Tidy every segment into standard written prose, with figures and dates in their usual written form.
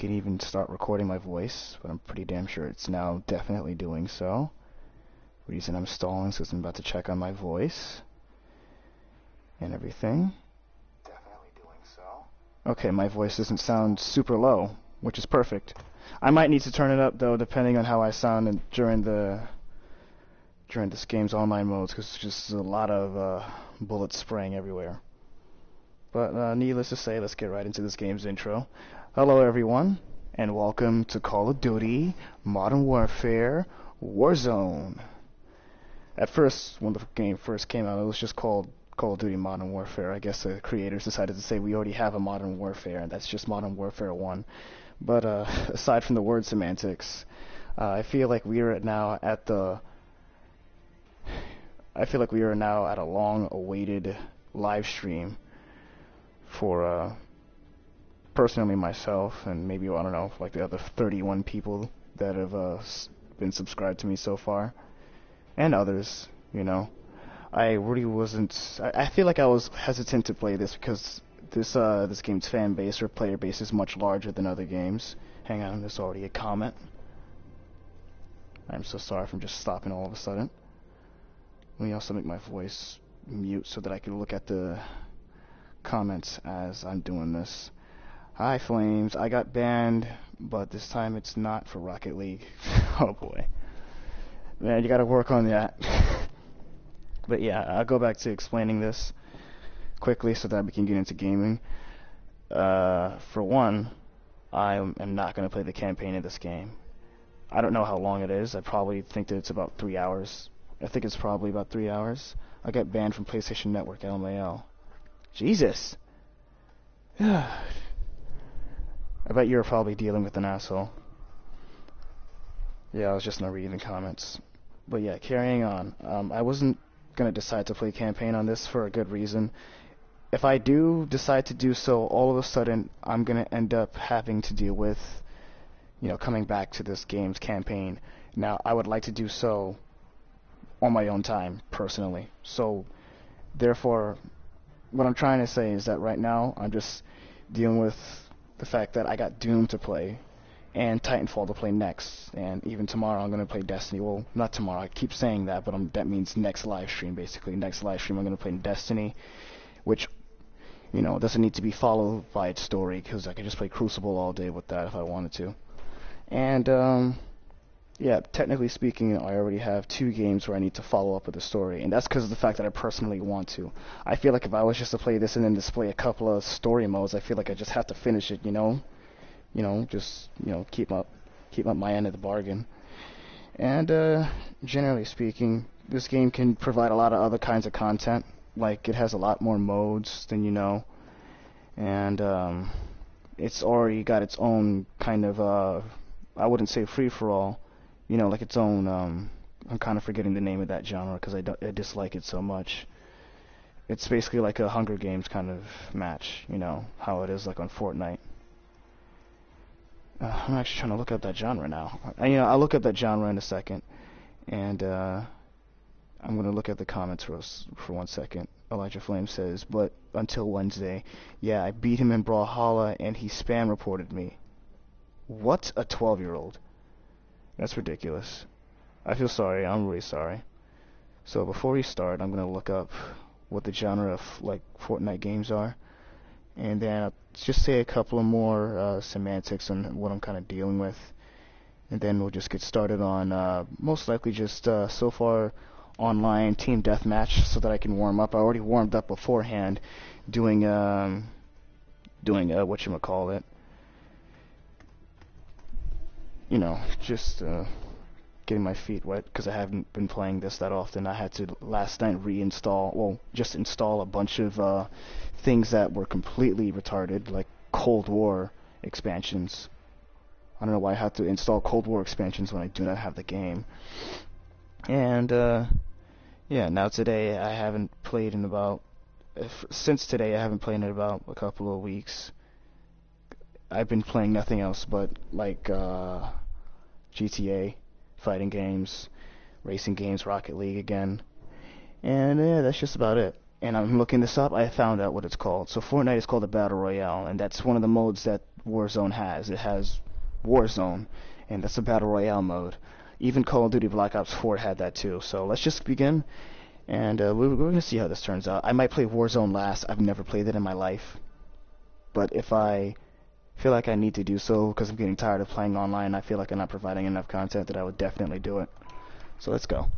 can even start recording my voice, but I'm pretty damn sure it's now definitely doing so. Reason I'm stalling is because I'm about to check on my voice and everything. Definitely doing so. Okay, my voice doesn't sound super low, which is perfect. I might need to turn it up though, depending on how I sound during this game's online modes, because there's just a lot of bullets spraying everywhere. But needless to say, let's get right into this game's intro. Hello everyone, and welcome to Call of Duty Modern Warfare Warzone. At first, when the game first came out, it was just called Call of Duty Modern Warfare. I guess the creators decided to say we already have a Modern Warfare, and that's just Modern Warfare 1. But aside from the word semantics, I feel like we are now at a long-awaited live stream for personally myself, and maybe, I don't know, like the other 31 people that have been subscribed to me so far, and others, you know. I really wasn't. I feel like I was hesitant to play this because this game's fan base or player base is much larger than other games. Hang on, there's already a comment. I'm so sorry if I'm just stopping all of a sudden. Let me also make my voice mute so that I can look at the comments as I'm doing this. Hi Flames, I got banned, but this time it's not for Rocket League. Oh boy. Man, you gotta work on that. But yeah, I'll go back to explaining this quickly so that we can get into gaming. For one, I am not going to play the campaign of this game. I don't know how long it is. I probably think that it's about 3 hours. I think it's probably about 3 hours. I got banned from PlayStation Network, LMAO. Jesus! I bet you're probably dealing with an asshole. Yeah, I was just not reading the comments. But yeah, carrying on. I wasn't going to decide to play campaign on this for a good reason. If I do decide to do so, all of a sudden I'm going to end up having to deal with, coming back to this game's campaign. Now, I would like to do so on my own time, personally. So, therefore, what I'm trying to say is that right now I'm just dealing with the fact that I got Doom to play and Titanfall to play next, and even tomorrow I'm going to play Destiny. Well, not tomorrow, I keep saying that, but that means next live stream, basically. Next live stream I'm going to play Destiny, which, doesn't need to be followed by its story, because I could just play Crucible all day with that if I wanted to. And, yeah, technically speaking, I already have 2 games where I need to follow up with the story, and that's because of the fact that I personally want to. I feel like if I was just to play this and then display a couple of story modes, I feel like I just have to finish it, keep up my end of the bargain. And generally speaking, this game can provide a lot of other kinds of content. Like, it has a lot more modes than you know, and it's already got its own kind of I wouldn't say free-for-all, like its own. I'm kind of forgetting the name of that genre because I dislike it so much. It's basically like a Hunger Games kind of match, how it is like on Fortnite. I'm actually trying to look up that genre now. I'll look up that genre in a second, and I'm going to look at the comments for 1 second. Elijah Flame says, but until Wednesday, yeah, I beat him in Brawlhalla, and he spam reported me. What? A 12-year-old? That's ridiculous. I feel sorry. I'm really sorry. So before we start, I'm going to look up what the genre of, like, Fortnite games are. And then I'll just say a couple of more semantics on what I'm kind of dealing with. And then we'll just get started on most likely just so far online team deathmatch so that I can warm up. I already warmed up beforehand doing whatchamacallit. Just getting my feet wet because I haven't been playing this that often. I had to last night just install a bunch of things that were completely retarded, like Cold War expansions. I don't know why I have to install Cold War expansions when I do not have the game. And yeah, now today I haven't played in about since today I haven't played in about a couple of weeks. I've been playing nothing else but like GTA, fighting games, racing games, Rocket League again, and yeah, that's just about it. And I'm looking this up. I found out what it's called. So Fortnite is called a Battle Royale, and that's one of the modes that Warzone has. It has Warzone, and that's a battle royale mode. Even Call of Duty Black Ops 4 had that too. So let's just begin, and we're going to see how this turns out. I might play Warzone last. I've never played it in my life, but if I feel like I need to do so because I'm getting tired of playing online, I feel like I'm not providing enough content, that I would definitely do it. So let's go.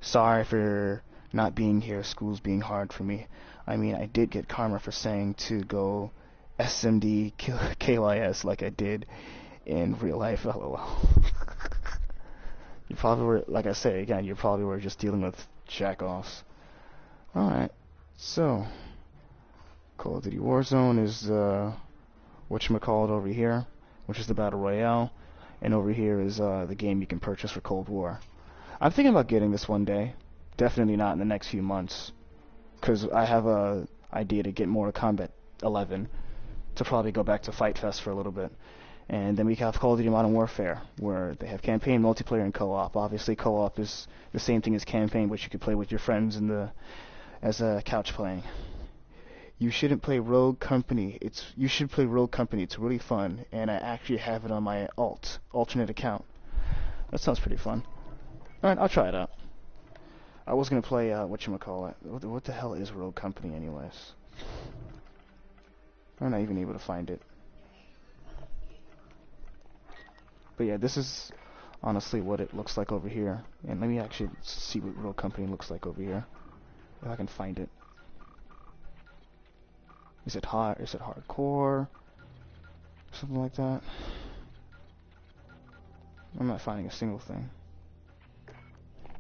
Sorry for not being here. School's being hard for me. I mean, I did get karma for saying to go SMD KYS like I did in real life. LOL. You probably were, like I say again, you probably were just dealing with jack-offs. Alright, so Call of Duty Warzone is whatchamacallit over here, which is the Battle Royale, and over here is the game you can purchase for Cold War. I'm thinking about getting this one day. Definitely not in the next few months, because I have a idea to get Mortal Kombat 11 to probably go back to Fight Fest for a little bit. And then we have Call of Duty Modern Warfare, where they have campaign, multiplayer, and co-op. Obviously, co-op is the same thing as campaign, which you could play with your friends as a couch playing. You shouldn't play Rogue Company. You should play Rogue Company. It's really fun, and I actually have it on my alternate account. That sounds pretty fun. Alright, I'll try it out. I was gonna play whatchamacallit. What the hell is Rogue Company, anyways? I'm not even able to find it. But yeah, this is honestly what it looks like over here. And let me actually see what Rogue Company looks like over here, if I can find it. Is it hard? Is it hardcore? Something like that. I'm not finding a single thing.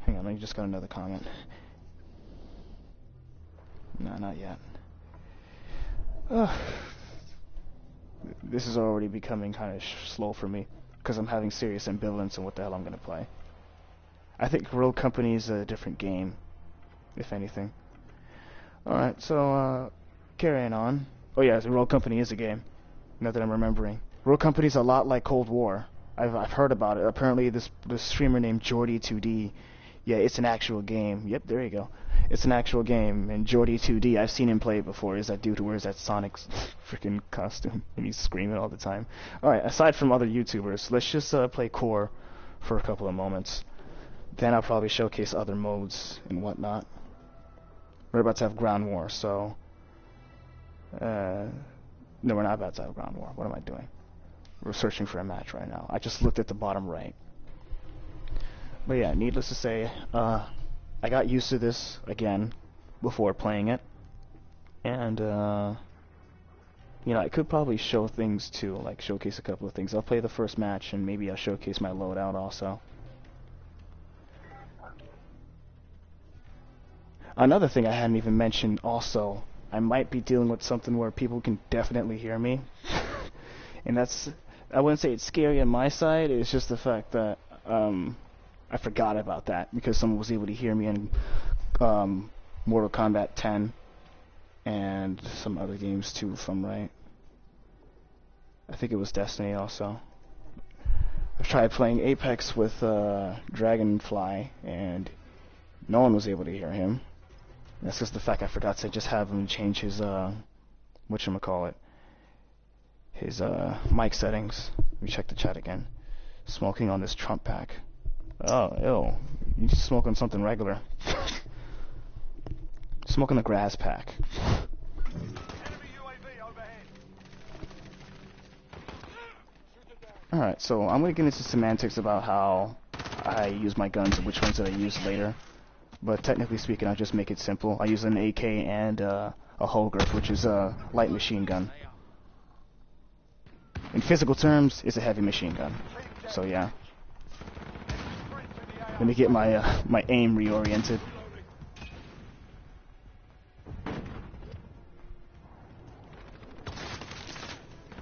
Hang on, I just got another comment. No, not yet. This is already becoming kind of slow for me, because I'm having serious ambivalence on what the hell I'm going to play. I think Rogue Company is a different game, if anything. Alright, so, carrying on. Oh yeah, Rogue Company is a game, now that I'm remembering. Rogue Company is a lot like Cold War. I've heard about it. Apparently this streamer named Jordy2D, yeah, it's an actual game. Yep, there you go. It's an actual game, and Jordy2D, I've seen him play it before. Is that dude who wears that Sonic freaking costume, and he's screaming all the time. Alright, aside from other YouTubers, let's just play Core for a couple of moments. Then I'll probably showcase other modes and whatnot. We're about to have Ground War, so... no, we're not about to have Ground War. What am I doing? We're searching for a match right now. I just looked at the bottom right. But yeah, needless to say, I got used to this again before playing it. And, you know, I could probably show things too, like showcase a couple of things. I'll play the first match and maybe I'll showcase my loadout also. Another thing I hadn't even mentioned also, I might be dealing with something where people can definitely hear me. And that's, I wouldn't say it's scary on my side, it's just the fact that I forgot about that because someone was able to hear me in Mortal Kombat 10 and some other games too, if I'm right. I think it was Destiny also. I've tried playing Apex with Dragonfly and no one was able to hear him. That's just the fact I forgot to just have him change his whatchamacallit, his mic settings. Let me check the chat again. Smoking on this Trump pack. Oh, ew. You just smoke on something regular. Smoking a grass pack. Alright, so I'm going to get into semantics about how I use my guns and which ones that I use later. But technically speaking, I'll just make it simple. I use an AK and a Holger, which is a light machine gun. In physical terms, it's a heavy machine gun. So yeah. Let me get my my aim reoriented.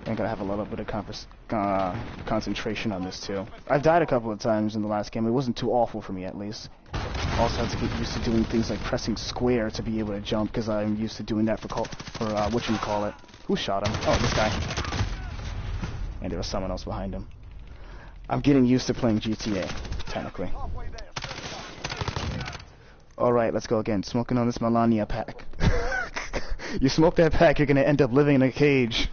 I'm gonna have a little bit of concentration on this too. I've died a couple of times in the last game. It wasn't too awful for me, at least. Also had to get used to doing things like pressing square to be able to jump, because I'm used to doing that for whatchamacallit. Who shot him? Oh, this guy. And there was someone else behind him. I'm getting used to playing GTA, technically. Alright, let's go again. Smoking on this Melania pack. You smoke that pack, you're gonna end up living in a cage.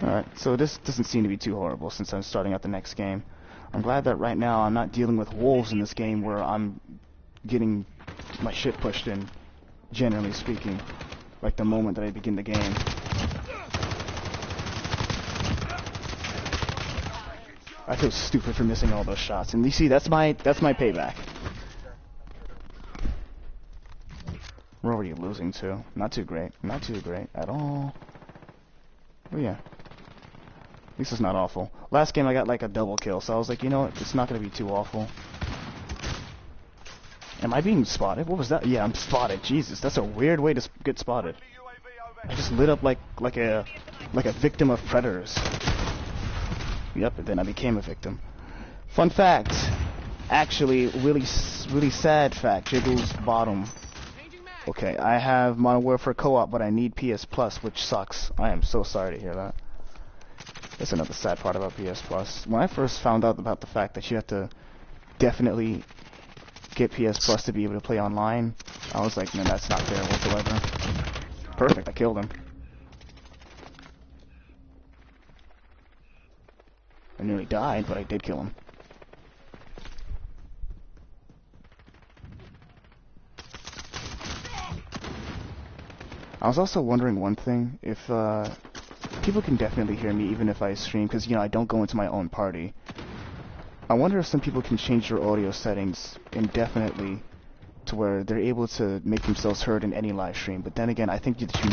Alright, so this doesn't seem to be too horrible since I'm starting out the next game. I'm glad that right now I'm not dealing with wolves in this game where I'm getting my shit pushed in, generally speaking, like the moment that I begin the game. I feel stupid for missing all those shots, and you see, that's my payback. Where were you losing to? Not too great. Not too great at all. But yeah. At least it's not awful. Last game I got like a double kill, so I was like, you know what? It's not going to be too awful. Am I being spotted? What was that? Yeah, I'm spotted. Jesus, that's a weird way to get spotted. I just lit up like a victim of predators. Yep, and then I became a victim. Fun fact. Actually, really sad fact. Jiggles bottom. Okay, I have Modern Warfare Co-op, but I need PS Plus, which sucks. I am so sorry to hear that. That's another sad part about PS Plus. When I first found out about the fact that you have to definitely get PS Plus to be able to play online, I was like, man, that's not fair whatsoever. Perfect, I killed him. I nearly died, but I did kill him. I was also wondering one thing, if people can definitely hear me even if I stream, because, you know, I don't go into my own party. I wonder if some people can change their audio settings indefinitely to where they're able to make themselves heard in any live stream. But then again, I think that you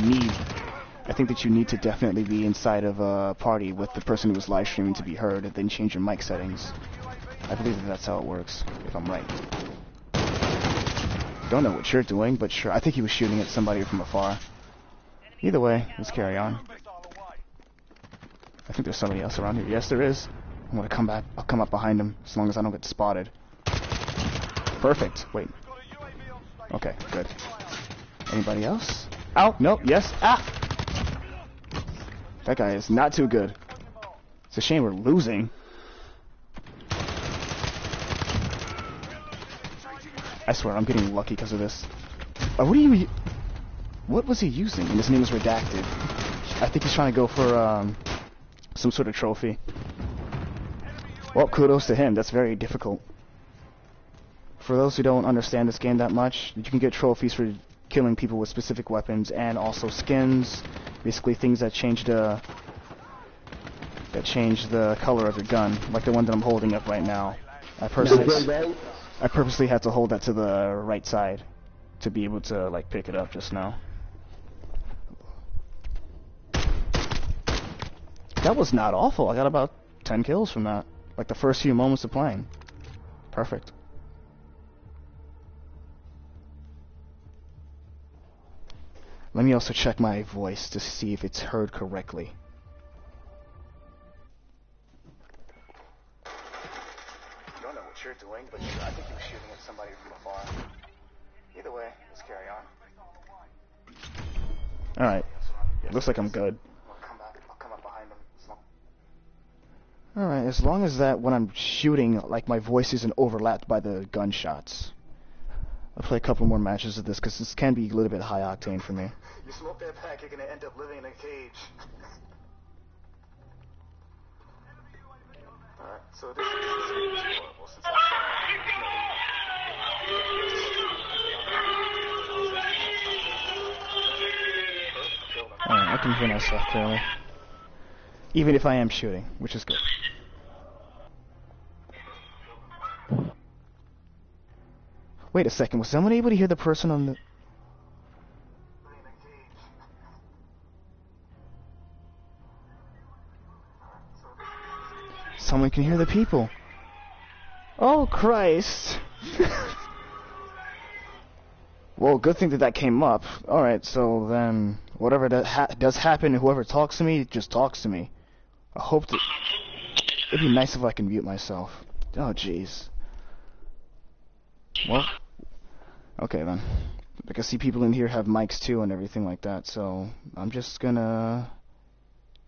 need to definitely be inside of a party with the person who's live streaming to be heard, and then change your mic settings. I believe that that's how it works, if I'm right. Don't know what you're doing, but sure. I think he was shooting at somebody from afar. Either way, let's carry on. I think there's somebody else around here. Yes, there is. I'm gonna come back. I'll come up behind him as long as I don't get spotted. Perfect. Wait. Okay, good. Anybody else? Ow! Nope. Yes. Ah! That guy is not too good. It's a shame we're losing. I swear, I'm getting lucky because of this. What was he using? And his name is redacted. I think he's trying to go for some sort of trophy. Well, kudos to him. That's very difficult. For those who don't understand this game that much, you can get trophies for killing people with specific weapons and also skins. Basically, things that change the color of your gun, like the one that I'm holding up right now. I purposely had to hold that to the right side to be able to like pick it up just now. That was not awful. I got about 10 kills from that. Like the first few moments of playing. Perfect. Let me also check my voice to see if it's heard correctly. I don't know what you're doing, but I think you were shooting at somebody from afar. Either way, let's carry on. Alright. Looks like I'm good. I'll come up behind him. Alright, as long as that when I'm shooting, like my voice isn't overlapped by the gunshots. I'll play a couple more matches of this because this can be a little bit high octane for me. You smoke that pack, you're gonna end up living in a cage. Alright, so this is horrible since Alright, I can hear myself clearly. Even if I am shooting, which is good. Wait a second, was someone able to hear the person on the... Someone can hear the people. Oh, Christ. Well, good thing that that came up. Alright, so then, whatever that does happen, whoever talks to me, just talks to me. I hope that... It'd be nice if I can mute myself. Oh, jeez. Well... Okay then. I can see people in here have mics too and everything like that, so I'm just gonna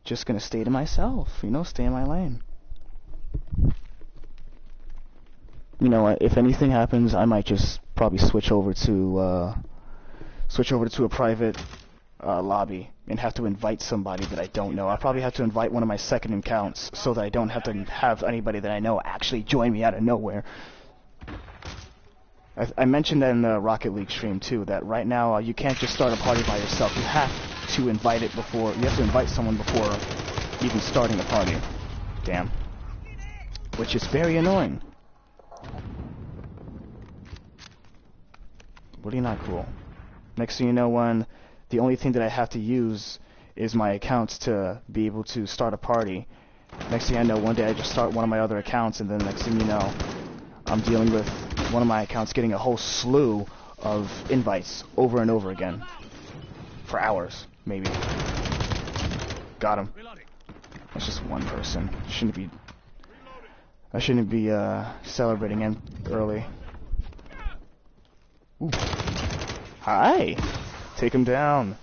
stay to myself, you know, stay in my lane. You know what, if anything happens, I might just probably switch over to a private lobby and have to invite somebody that I don't know. I'll probably have to invite one of my second accounts so that I don't have to have anybody that I know actually join me out of nowhere. I mentioned that in the Rocket League stream too, that right now you can't just start a party by yourself. You have to invite it before. You have to invite someone before even starting a party. Damn. Which is very annoying. Really not cool. Next thing you know, the only thing that I have to use is my accounts to be able to start a party. Next thing I know, one day I just start one of my other accounts, and then next thing you know, I'm dealing with one of my accounts getting a whole slew of invites over and over again. For hours, maybe. Got him. That's just one person. I shouldn't be celebrating him early. Ooh. Hi! Take him down.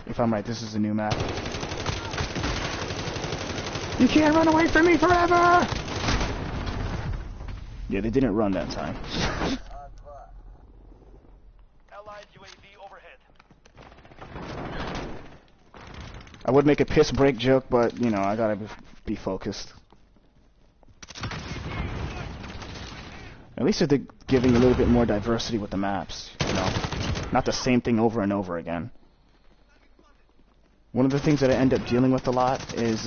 If I'm right, this is a new map. You can't run away from me forever! Yeah, they didn't run that time. Allied UAV overhead. I would make a piss break joke, but, you know, I gotta be focused. At least they're giving a little bit more diversity with the maps, you know. Not the same thing over and over again. One of the things that I end up dealing with a lot is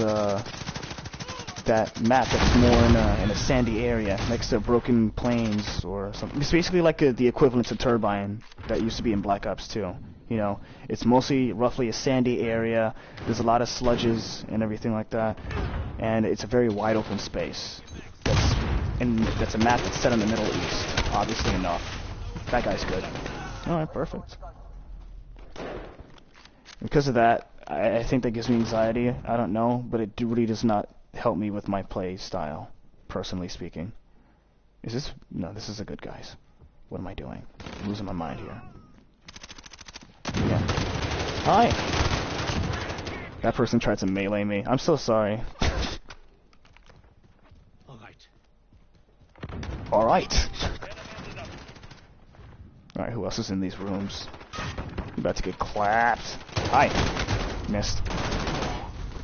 that map that's more in a sandy area next to broken plains or something. It's basically like the equivalent to Turbine that used to be in Black Ops 2. You know, it's mostly roughly a sandy area. There's a lot of sludges and everything like that, and it's a very wide open space. That's a map that's set in the Middle East, obviously enough. That guy's good. Alright, perfect. Because of that, I think that gives me anxiety. I don't know, but it really does not help me with my play style, personally speaking. Is this... No, this is a good guys. What am I doing? I'm losing my mind here. Yeah. Hi! That person tried to melee me. I'm so sorry. Alright. Alright, who else is in these rooms? I'm about to get clapped. Hi. Missed.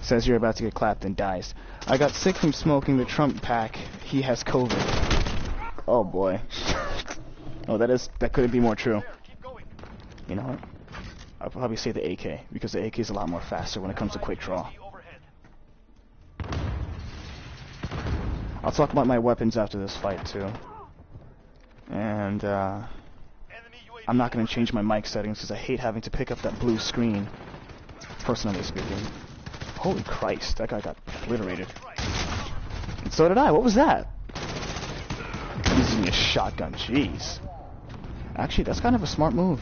Says you're about to get clapped and dies. I got sick from smoking the Trump pack. He has COVID. Oh boy. Oh, that couldn't be more true. You know what? I'll probably say the AK, because the AK is a lot more faster when it comes to quick draw. I'll talk about my weapons after this fight, too. And, I'm not going to change my mic settings because I hate having to pick up that blue screen, personally speaking. Holy Christ, that guy got obliterated. And so did I. What was that? Using a shotgun, jeez. Actually, that's kind of a smart move.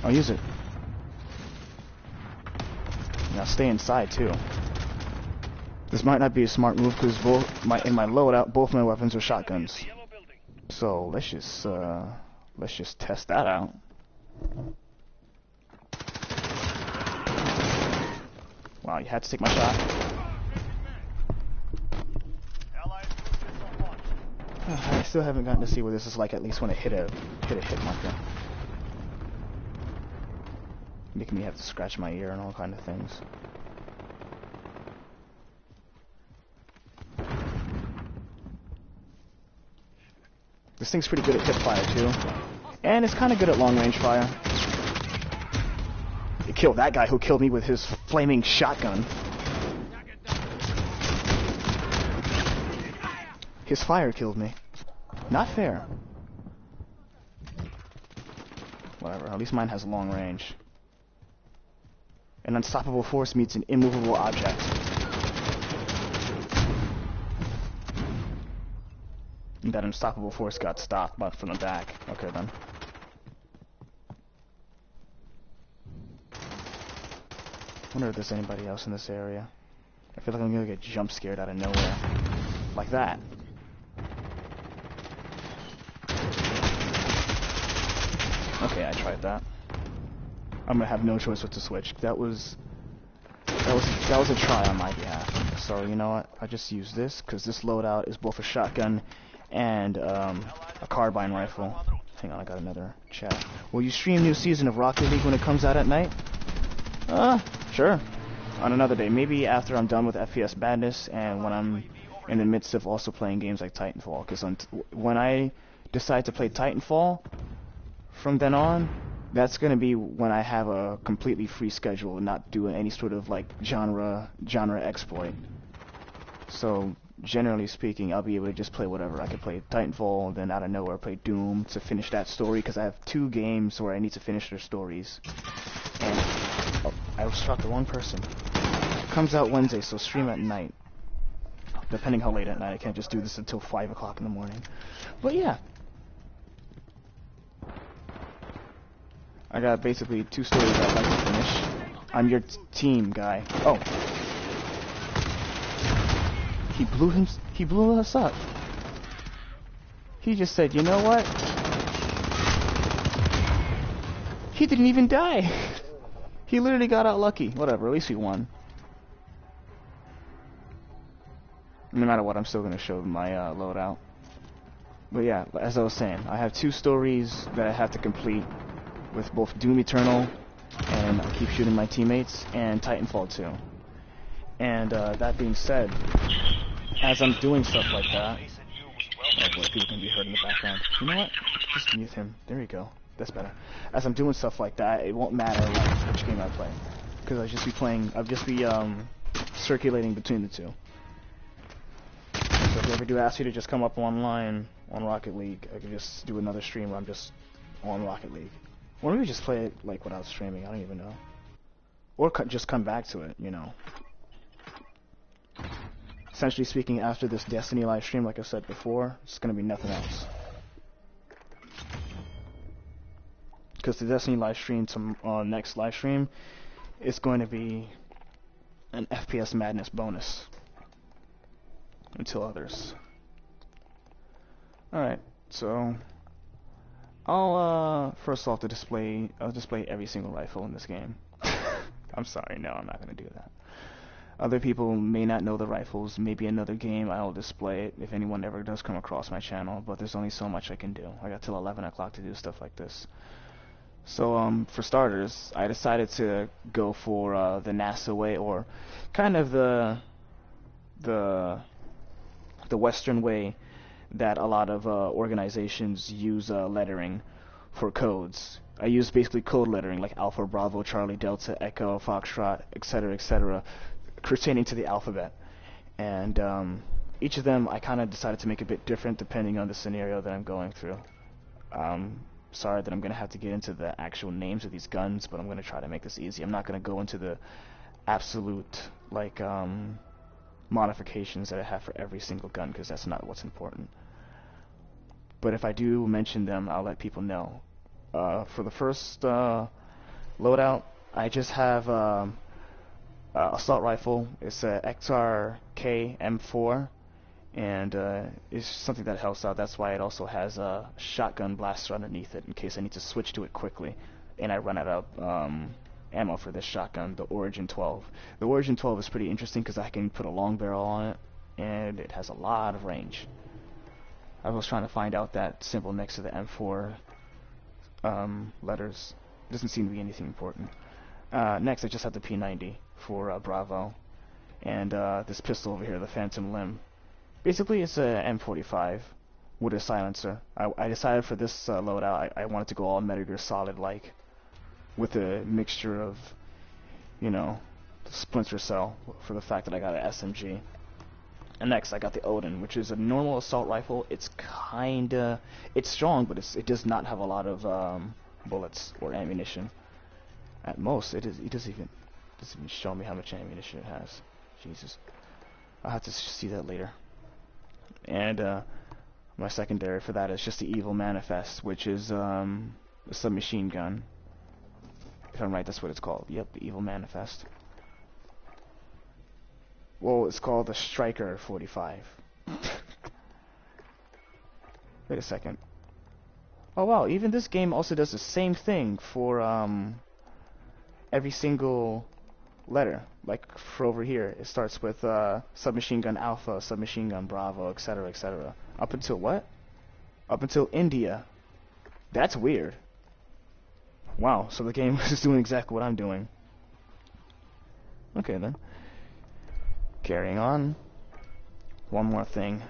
I'll use it. Now stay inside, too. This might not be a smart move because in my loadout, both my weapons are shotguns. So let's just test that out. Wow, you had to take my shot. I still haven't gotten to see what this is like, at least when I hit a hit marker. Making me have to scratch my ear and all kind of things. This thing's pretty good at hip fire too, and it's kind of good at long range fire. It killed that guy who killed me with his flaming shotgun. His fire killed me. Not fair. Whatever, at least mine has long range. An unstoppable force meets an immovable object. And that unstoppable force got stopped, but from the back. Okay then. Wonder if there's anybody else in this area. I feel like I'm gonna get jump scared out of nowhere. Like that. Okay, I tried that. I'm gonna have no choice but to switch. That was That was a try on my behalf. So you know what? I just use this because this loadout is both a shotgun and a carbine rifle. Hang on, I got another chat. Will you stream new season of Rocket League when it comes out at night? Sure. On another day, maybe after I'm done with FPS Madness and when I'm in the midst of also playing games like Titanfall. Because when I decide to play Titanfall, from then on, that's going to be when I have a completely free schedule and not doing any sort of like genre exploit. So generally speaking, I'll be able to just play whatever. I could play Titanfall, then out of nowhere play Doom to finish that story because I have 2 games where I need to finish their stories. And oh, I shot the wrong person. Comes out Wednesday, so stream at night. Depending how late at night, I can't just do this until 5 o'clock in the morning. But yeah. I got basically 2 stories I'd like to finish. I'm your team guy. Oh. He blew us up. He just said, you know what? He didn't even die. He literally got out lucky. Whatever, at least we won. No matter what, I'm still going to show my loadout. But yeah, as I was saying, I have 2 stories that I have to complete with both Doom Eternal, and I keep shooting my teammates, and Titanfall 2. And that being said, as I'm doing stuff like that... Oh boy, people can be heard in the background. You know what? Just mute him. There you go. That's better. As I'm doing stuff like that, it won't matter like, which game I play. Because I'll just be circulating between the 2. So if they ever do ask you to just come up online on Rocket League, I could just do another stream where I'm just on Rocket League. Or maybe just play it like without streaming, I don't even know. Or just come back to it, you know. Essentially speaking, after this Destiny live stream, like I said before, it's going to be nothing else. Because the Destiny live stream, next live stream, is going to be an FPS Madness bonus. Until others. Alright, so... I'll display every single rifle in this game. I'm sorry, no, I'm not going to do that. Other people may not know the rifles. Maybe another game I'll display it if anyone ever does come across my channel, but there's only so much I can do. I got till 11 o'clock to do stuff like this. So, for starters, I decided to go for the NASA way, or kind of the Western way that a lot of organizations use lettering for codes. I use basically code lettering like Alpha, Bravo, Charlie, Delta, Echo, Foxtrot, etc., pertaining to the alphabet. And each of them I kind of decided to make a bit different depending on the scenario that I'm going through. Sorry that I'm going to have to get into the actual names of these guns, but I'm going to try to make this easy. I'm not going to go into the absolute, like, modifications that I have for every single gun, because that's not what's important. But if I do mention them, I'll let people know. For the first loadout, I just have assault rifle. It's a XRK M4, and it's something that helps out. That's why it also has a shotgun blaster underneath it in case I need to switch to it quickly and I run out of ammo for this shotgun, the Origin 12. The Origin 12 is pretty interesting because I can put a long barrel on it, and it has a lot of range. I was trying to find out that symbol next to the M4 letters. Doesn't seem to be anything important. Next, I just have the P90 for Bravo, and this pistol over here, the Phantom Limb. Basically, it's a M45 with a silencer. I decided for this loadout, I wanted to go all Metal Gear Solid-like, with a mixture of, you know, Splinter Cell, for the fact that I got an SMG. And next, I got the Odin, which is a normal assault rifle. It's strong, but it does not have a lot of bullets or ammunition. At most, it doesn't even show me how much ammunition it has. Jesus, I'll have to see that later. And my secondary for that is just the Evil Manifest, which is a submachine gun. If I'm right, that's what it's called. Yep, the Evil Manifest. Well, it's called the Striker 45. Wait a second. Oh wow, even this game also does the same thing for every single letter. Like for over here, it starts with submachine gun Alpha, submachine gun Bravo, etc., etc. Up until what? Up until India. That's weird. Wow, so the game is doing exactly what I'm doing. Okay then. Carrying on. One more thing.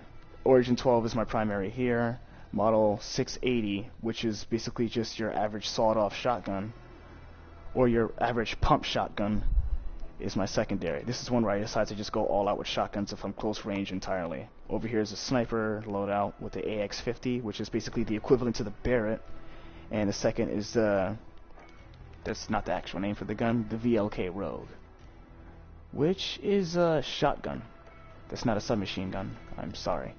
Origin 12 is my primary here. Model 680, which is basically just your average sawed-off shotgun, or your average pump shotgun, is my secondary. This is one where I decide to just go all out with shotguns if I'm close range entirely. Over here is a sniper loadout with the AX-50, which is basically the equivalent to the Barrett. And the second is that's not the actual name for the gun, the VLK Rogue, which is a shotgun. That's not a submachine gun. I'm sorry.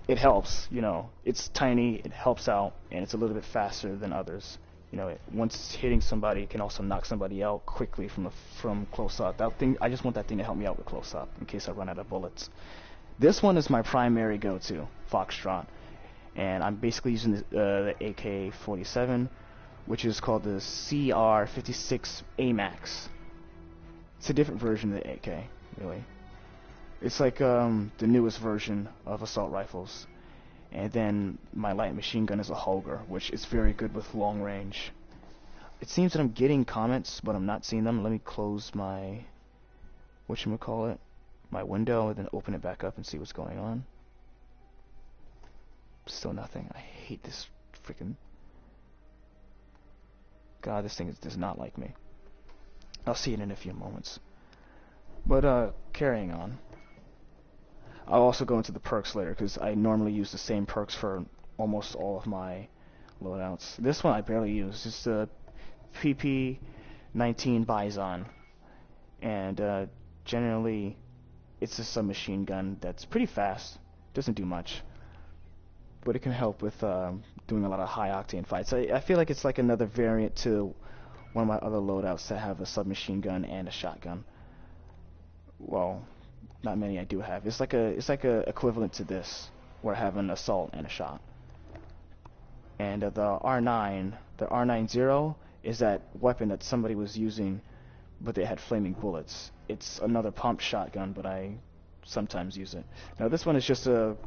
It helps, you know. It's tiny, it helps out, and it's a little bit faster than others. You know, once it's hitting somebody, it can also knock somebody out quickly from close up. That thing, I just want that thing to help me out with close up in case I run out of bullets. This one is my primary go-to, Foxtrot, and I'm basically using the AK-47, which is called the CR56 AMAX. It's a different version of the AK, really. It's like the newest version of assault rifles. And then my light machine gun is a Holger, which is very good with long range. It seems that I'm getting comments, but I'm not seeing them. Let me close my whatchamacallit, my window, and then open it back up and see what's going on. Still nothing. I hate this freaking... God, this thing does not like me. I'll see it in a few moments. But, carrying on. I'll also go into the perks later, because I normally use the same perks for almost all of my loadouts. This one I barely use. It's the PP-19 Bison. And, generally, it's a submachine gun that's pretty fast. Doesn't do much. But it can help with doing a lot of high-octane fights. I feel like it's like another variant to one of my other loadouts that have a submachine gun and a shotgun. Well, not many I do have. It's like a equivalent to this, where I have an assault and a shot. And the R90 is that weapon that somebody was using, but they had flaming bullets. It's another pump shotgun, but I sometimes use it. Now this one is just a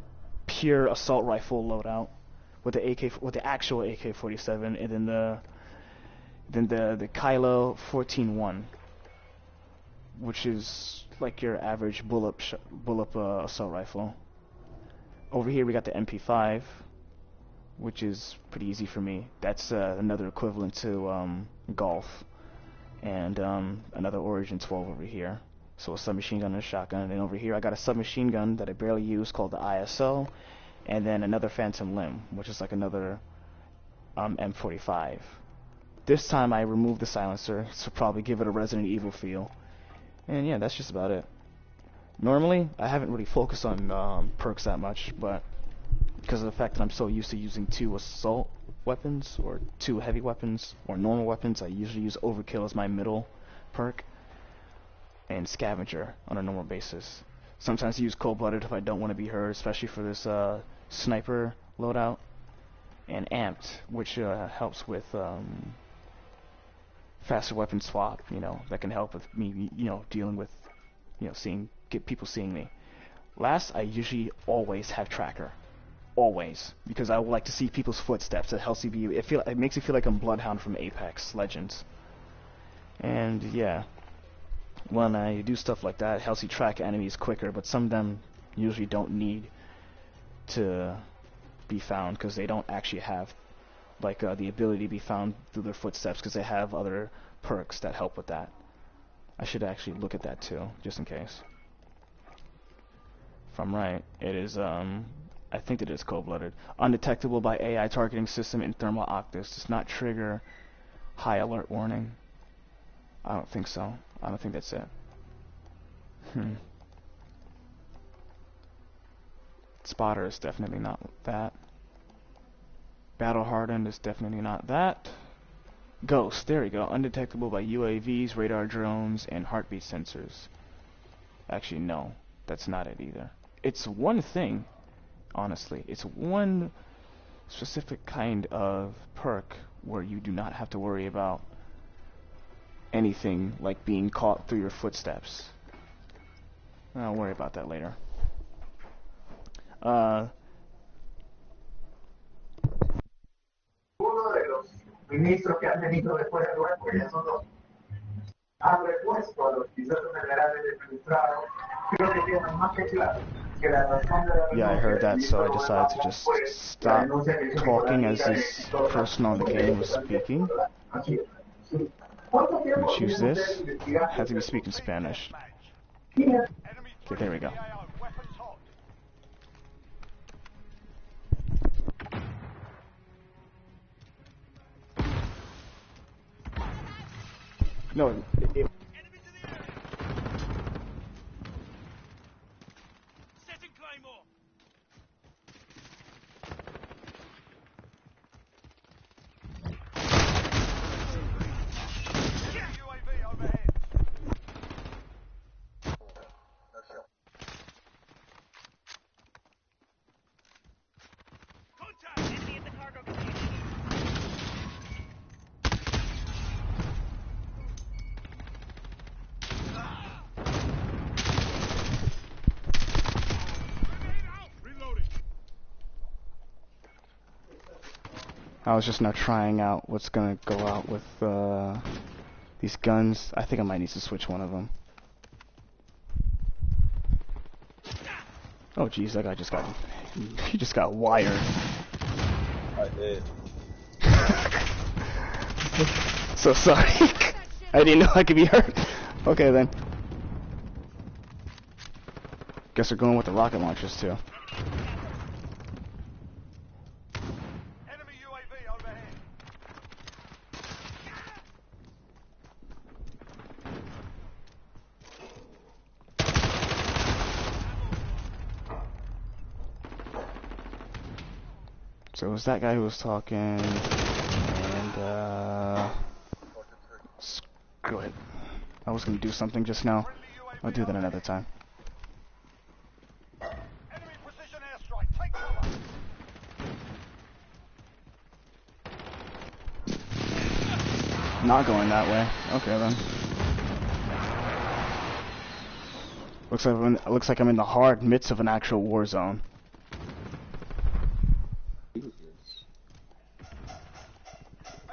pure assault rifle loadout with the actual AK-47, and then the Kylo 14-1, which is like your average bullet assault rifle. Over here we got the MP5, which is pretty easy for me. That's another equivalent to Golf, and another Origin 12 over here. So a submachine gun and a shotgun. And over here I got a submachine gun that I barely use called the ISO, and then another Phantom Limb, which is like another M45. This time I removed the silencer, so probably give it a Resident Evil feel. And yeah, that's just about it. Normally, I haven't really focused on perks that much, but because of the fact that I'm so used to using 2 assault weapons, or 2 heavy weapons, or normal weapons, I usually use Overkill as my middle perk, and Scavenger on a normal basis. Sometimes I use Cold-Blooded if I don't want to be heard, especially for this sniper loadout, and Amped, which helps with faster weapon swap, you know, that can help with me, you know, dealing with, you know, get people seeing me. Last, I usually always have Tracker. Always. Because I would like to see people's footsteps. It helps you it makes you feel like I'm Bloodhound from Apex Legends. And yeah, when I do stuff like that, it helps you track enemies quicker, but some of them usually don't need to be found because they don't actually have like the ability to be found through their footsteps, because they have other perks that help with that. I should actually look at that too, just in case. If I'm right, it is I think that it's Cold-Blooded. Undetectable by AI targeting system in thermal optics. Does not trigger high alert warning. I don't think so. I don't think that's it. Spotter is definitely not that. Battle hardened is definitely not that. Ghost, there we go. Undetectable by UAVs, radar drones, and heartbeat sensors. Actually, no. That's not it either. It's one thing, honestly. It's one specific kind of perk where you do not have to worry about anything like being caught through your footsteps. I'll worry about that later. Uno de los ministros que han venido después de nuestro, ya son dos, han repuesto a los quizás generales administrados, creo que tienen más que claro que la razón de la Yeah, I renuncia heard del that, so I ministro decided to Ramos just fue la stop denuncia que hizo talking Nicolás as Picares this y todas las person on the game was speaking. Así es. Sí. ¿Cuánto I'm tiempo gonna choose tienen ustedes this. investigando Have to be este asunto? speaking Spanish. ¿Quién es? Enemy Okay, 3 there we in go. the AO. Weapons hot. No, Enemy to the area. Setting Claymore. UAV overhead. Contact. Enemy in the cargo container. Reloading. I was just now trying out what's gonna go out with these guns. I think I might need to switch one of them. Oh jeez, that guy just got he just got wired. I did. So sorry. I didn't know I could be hurt. Okay then. Guess we're going with the rocket launchers too. Enemy UAV overhead. So it was that guy who was talking, and screw it. I was gonna do something just now. Friendly UAV I'll do that another overhead. time. Enemy precision airstrike. Take cover. Not going that way. Okay then. Looks like I'm in the hard midst of an actual war zone.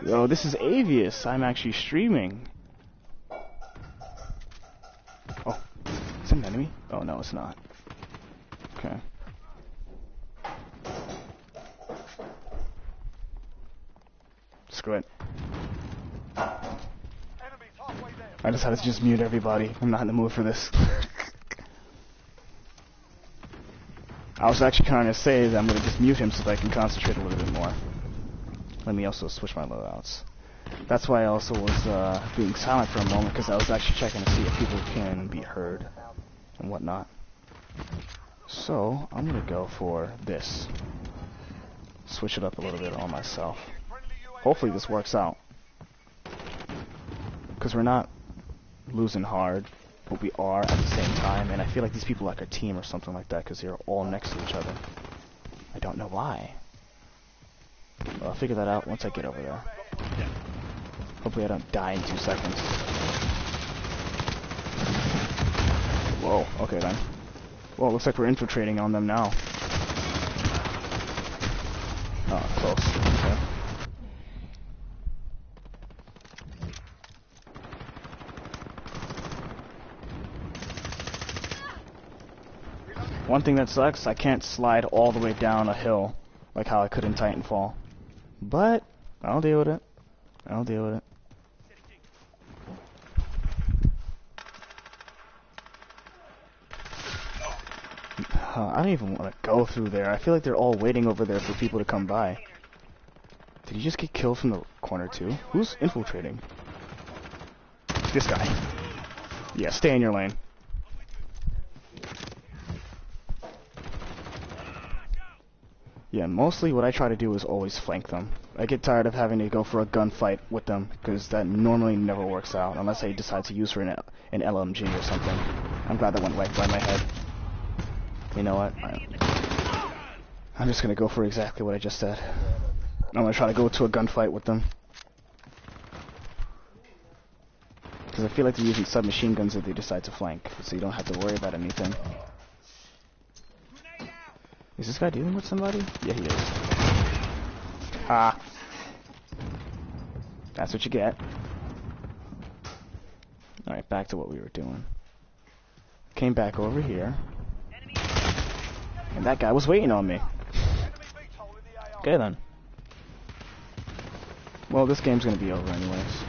Yo, this is Avius. I'm actually streaming. Oh, is that an enemy? Oh no, it's not. Okay. Screw it. Enemies halfway there. I decided to just mute everybody. I'm not in the mood for this. I was actually trying to say that I'm gonna just mute him so that I can concentrate a little bit more. Let me also switch my loadouts. That's why I also was being silent for a moment, because I was actually checking to see if people can be heard and whatnot. So I'm gonna go for this. Switch it up a little bit on myself. Friendly UAV Hopefully this overhead. works out, because we're not losing hard, but we are at the same time. And I feel like these people like our team or something like that, because they're all next to each other. I don't know why. Well, I'll figure that out once I get over there. Hopefully I don't die in 2 seconds. Whoa, okay then. Well, it looks like we're infiltrating on them now. Oh, close. Okay. One thing that sucks, I can't slide all the way down a hill like how I could in Titanfall. But I'll deal with it. I'll deal with it. I don't even want to go through there. I feel like they're all waiting over there for people to come by. Did he just get killed from the corner too? Who's infiltrating? This guy. Yeah, stay in your lane. Yeah, mostly what I try to do is always flank them. I get tired of having to go for a gunfight with them, because that normally never works out, unless I decide to use her in an LMG or something. I'm glad that went right by my head. You know what? I'm just gonna go for exactly what I just said. I'm gonna try to go to a gunfight with them. Because I feel like they're using submachine guns if they decide to flank, so you don't have to worry about anything. Is this guy dealing with somebody? Yeah, he is. Ha! That's what you get. Alright, back to what we were doing. Came back over here. And that guy was waiting on me. Okay then. Well, this game's gonna be over anyways.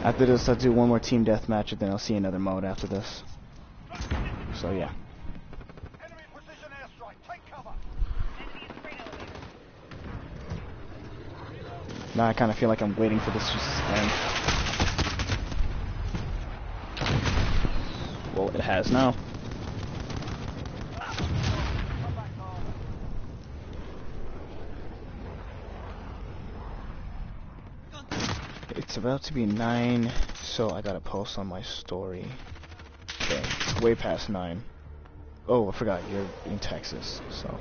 After this, I'll do one more team deathmatch, and then I'll see another mode after this. So yeah. Enemy precision airstrike. Take cover. Now I kind of feel like I'm waiting for this to just end. Well, it has now. It's about to be 9, so I gotta post on my story. Okay, it's way past 9. Oh, I forgot, you're in Texas, so...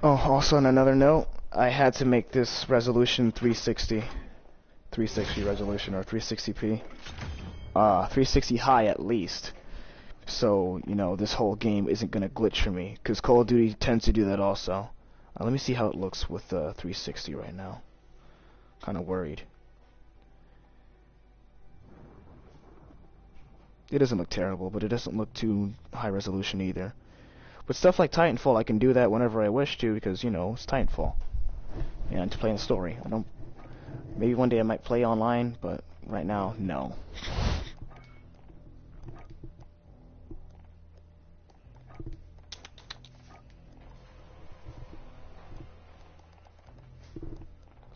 Oh, also on another note, I had to make this resolution 360 resolution, or 360p. 360 high at least. So, you know, this whole game isn't gonna glitch for me, because Call of Duty tends to do that also. Let me see how it looks with 360 right now. Kinda worried. It doesn't look terrible, but it doesn't look too high resolution either. With stuff like Titanfall, I can do that whenever I wish to, because, you know, it's Titanfall. And to play a story. I don't... Maybe one day I might play online, but right now, no.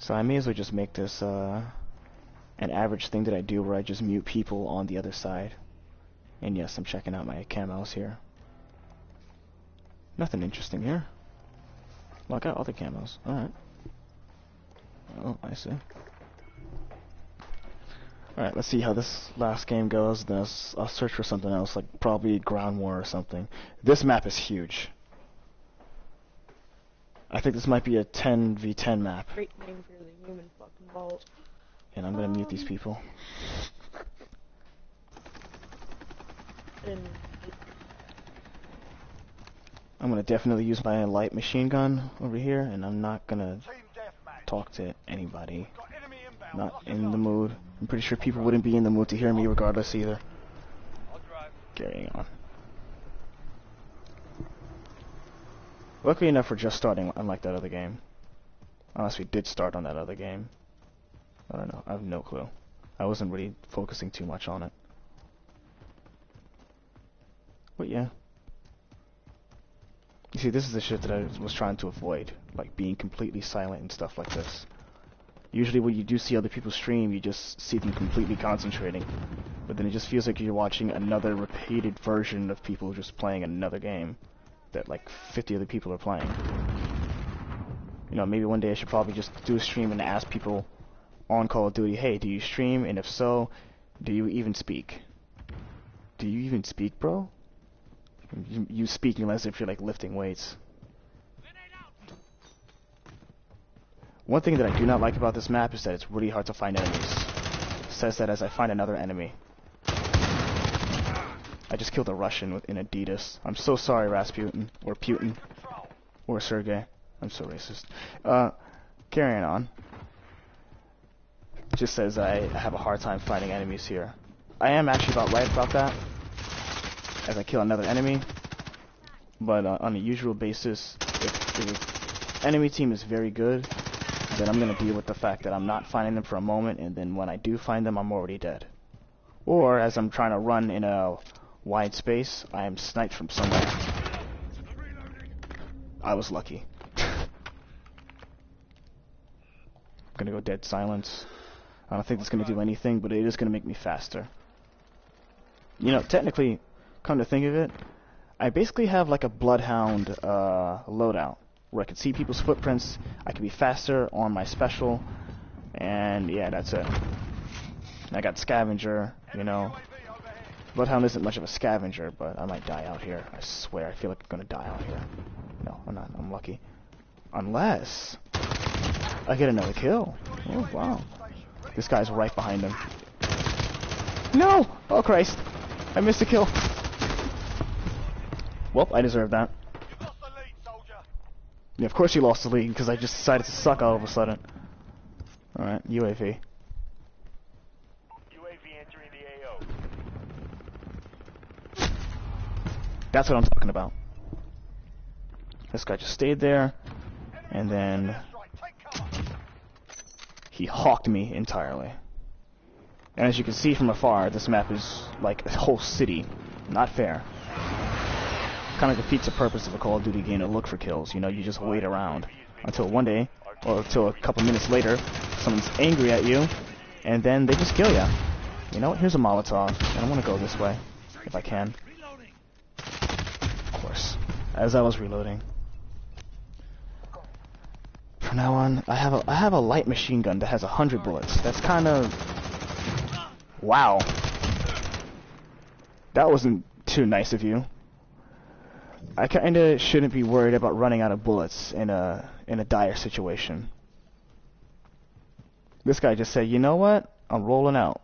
So I may as well just make this an average thing that I do where I just mute people on the other side. And yes, I'm checking out my camos here. Nothing interesting here. Lock out other camos. Alright. Oh, I see. Alright, let's see how this last game goes. Then I'll search for something else, like probably Ground War or something. This map is huge. I think this might be a 10v10 map. Great name for the human fucking vault. And I'm gonna mute these people. And I'm gonna definitely use my light machine gun over here, and I'm not gonna Team deathmatch. talk to anybody. Got enemy inbound. Not in the mood. I'm pretty sure people wouldn't be in the mood to hear me regardless either. I'll drive. Carrying on. Luckily enough, we're just starting, unlike that other game. Unless we did start on that other game. I don't know. I have no clue. I wasn't really focusing too much on it. But yeah. You see, this is the shit that I was trying to avoid. Like, being completely silent and stuff like this. Usually when you do see other people stream, you just see them completely concentrating. But then it just feels like you're watching another repeated version of people just playing another game that like 50 other people are playing. You know, maybe one day I should probably just do a stream and ask people on Call of Duty, hey, do you stream? And if so, do you even speak? Do you even speak, bro? You speaking as if you're like lifting weights. One thing that I do not like about this map is that it's really hard to find enemies. It says that as I find another enemy. I just killed a Russian in Adidas. I'm so sorry, Rasputin. Or Putin. Or Sergey. I'm so racist. Carrying on. It just says I have a hard time finding enemies here. I am actually about right about that. As I kill another enemy. But on a usual basis, if the enemy team is very good, then I'm going to deal with the fact that I'm not finding them for a moment, and then when I do find them, I'm already dead. Or, as I'm trying to run in a wide space, I am sniped from somewhere. I was lucky. I'm gonna go dead silence. I don't think it's gonna do anything, but it is gonna make me faster. You know, technically, come to think of it, I basically have like a bloodhound loadout, where I can see people's footprints, I can be faster on my special, and yeah, that's it. And I got scavenger, you know. Bloodhound isn't much of a scavenger, but I might die out here. I swear, I feel like I'm gonna die out here. No, I'm not. I'm lucky. Unless I get another kill. Oh, wow. This guy's right behind him. No! Oh, Christ. I missed a kill. Well, I deserve that. You've lost the lead, soldier. Yeah, of course you lost the lead, because I just decided to suck all of a sudden. Alright, UAV. UAV entering the AO. That's what I'm talking about. This guy just stayed there, and then Airstrike, take cover. he hawked me entirely. And as you can see from afar, this map is like a whole city. Not fair. Kind of defeats the purpose of a Call of Duty game to look for kills. You know, you just wait around until one day, or until a couple minutes later, someone's angry at you, and then they just kill you. You know what? Here's a Molotov. I don't want to go this way, if I can. Of course. As I was reloading. From now on, I have a light machine gun that has 100 bullets. That's kind of... Wow. That wasn't too nice of you. I kinda shouldn't be worried about running out of bullets in a dire situation. This guy just said, you know what? I'm rolling out.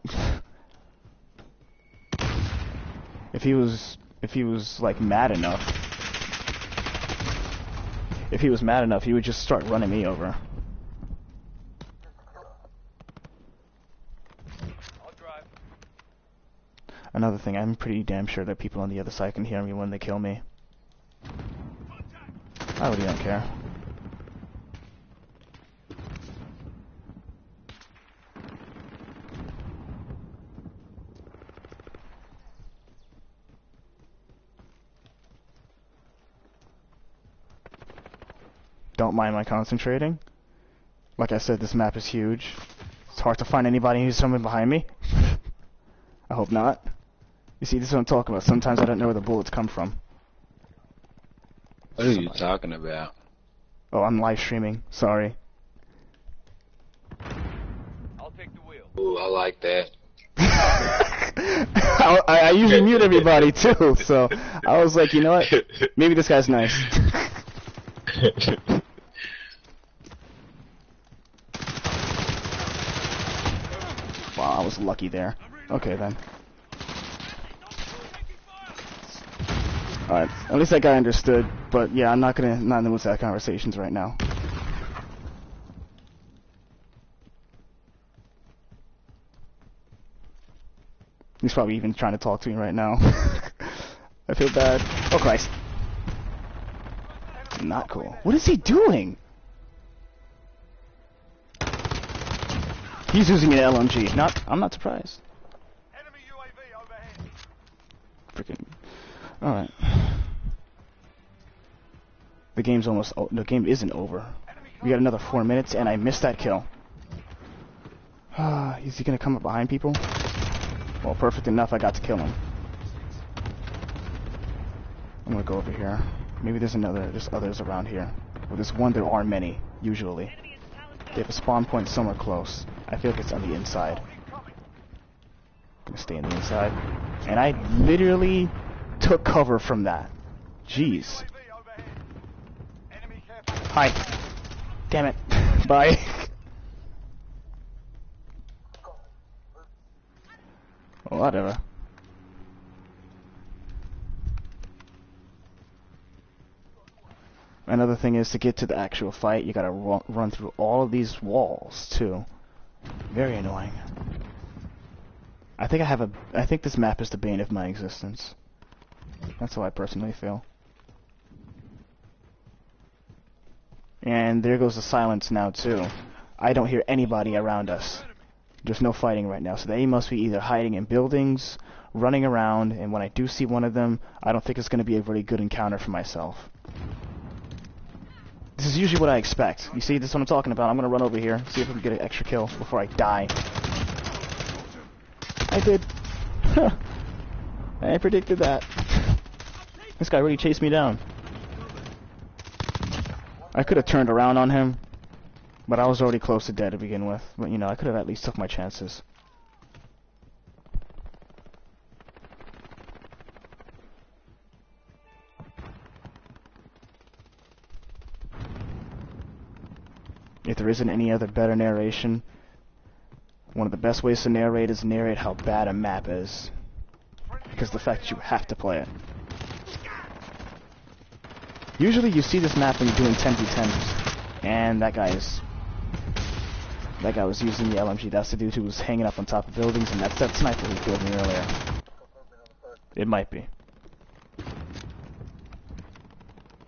If he was like mad enough, he would just start running me over. I'll drive. Another thing, I'm pretty damn sure that people on the other side can hear me when they kill me. I really don't care. Don't mind my concentrating. Like I said, this map is huge. It's hard to find anybody who's coming behind me. I hope not. You see, this is what I'm talking about. Sometimes I don't know where the bullets come from. What are you talking about? Oh, I'm live streaming. Sorry. I'll take the wheel. Ooh, I like that. I usually mute everybody too, so I was like, you know what? Maybe this guy's nice. Wow, I was lucky there. Okay then. Alright, at least that guy understood, but yeah, I'm not in the mood to have conversations right now. He's probably even trying to talk to me right now. I feel bad. Oh Christ. Not cool. What is he doing? He's using an LMG. I'm not surprised. Enemy UAV overhead. Freaking. Alright. The game isn't over. We got another 4 minutes and I missed that kill. Is he gonna come up behind people? Well, perfect enough, I got to kill him. I'm gonna go over here. Maybe there's others around here. Well, there's one, there are many, usually. They have a spawn point somewhere close. I feel like it's on the inside. I'm gonna stay on the inside. And I literally took cover from that. Jeez. Hi. Damn it. Bye. Whatever. Another thing is, to get to the actual fight, you gotta run through all of these walls too. Very annoying. I think this map is the bane of my existence. That's how I personally feel. And there goes the silence now too. I don't hear anybody around us. There's no fighting right now, so they must be either hiding in buildings, running around, and when I do see one of them, I don't think it's going to be a really good encounter for myself. This is usually what I expect. You see, this is what I'm talking about. I'm going to run over here, see if I can get an extra kill before I die. I did. I predicted that. This guy really chased me down. I could have turned around on him, but I was already close to dead to begin with. But, you know, I could have at least took my chances. if there isn't any other better narration, one of the best ways to narrate is narrate how bad a map is. Because of the fact that you have to play it. Usually you see this map when you're doing 10v10s, and that guy was using the LMG. That's the dude who was hanging up on top of buildings, and that's that sniper who killed me earlier. It might be.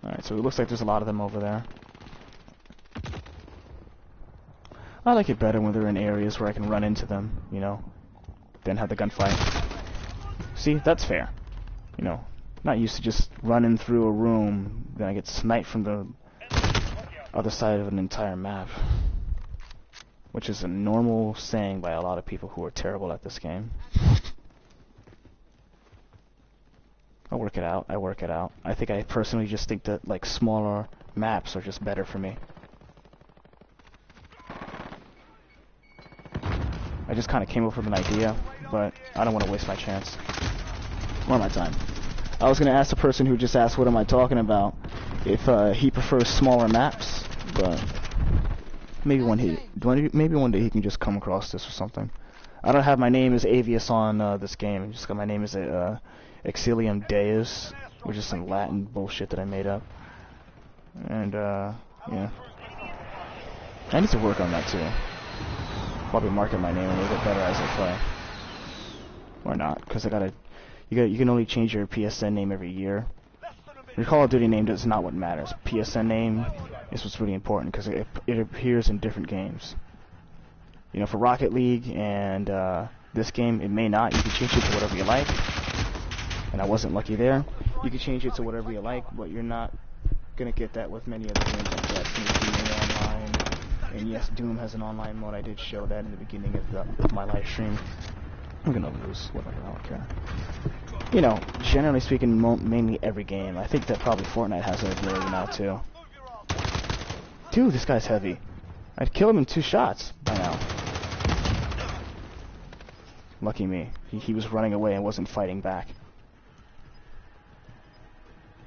Alright, so it looks like there's a lot of them over there. I like it better when they're in areas where I can run into them, you know, than have the gunfight. See, that's fair. You know, not used to just running through a room, then I get sniped from the other side of an entire map. Which is a normal saying by a lot of people who are terrible at this game. I work it out. I think I personally just think that, like, smaller maps are just better for me. I just kind of came up with an idea, but I don't want to waste my chance. Or my time. I was going to ask the person who just asked what am I talking about if he prefers smaller maps, but maybe one day he can just come across this or something. I don't have my name as Avius on this game. I just got my name as Exilium Deus, which is some Latin bullshit that I made up. And yeah, I need to work on that too. Probably market my name a little bit better as I play, or not, because you can only change your PSN name every year. Your Call of Duty name is not what matters. PSN name is what's really important because it appears in different games. You know, for Rocket League and this game, it may not. You can change it to whatever you like, and I wasn't lucky there. You can change it to whatever you like, but you're not gonna get that with many other games like that. Online. And yes, Doom has an online mode. I did show that in the beginning of my live stream. I'm gonna lose, whatever, I don't care. You know, generally speaking, mainly every game. I think that probably Fortnite has that ability now too. Dude, this guy's heavy. I'd kill him in 2 shots by now. Lucky me. He was running away and wasn't fighting back.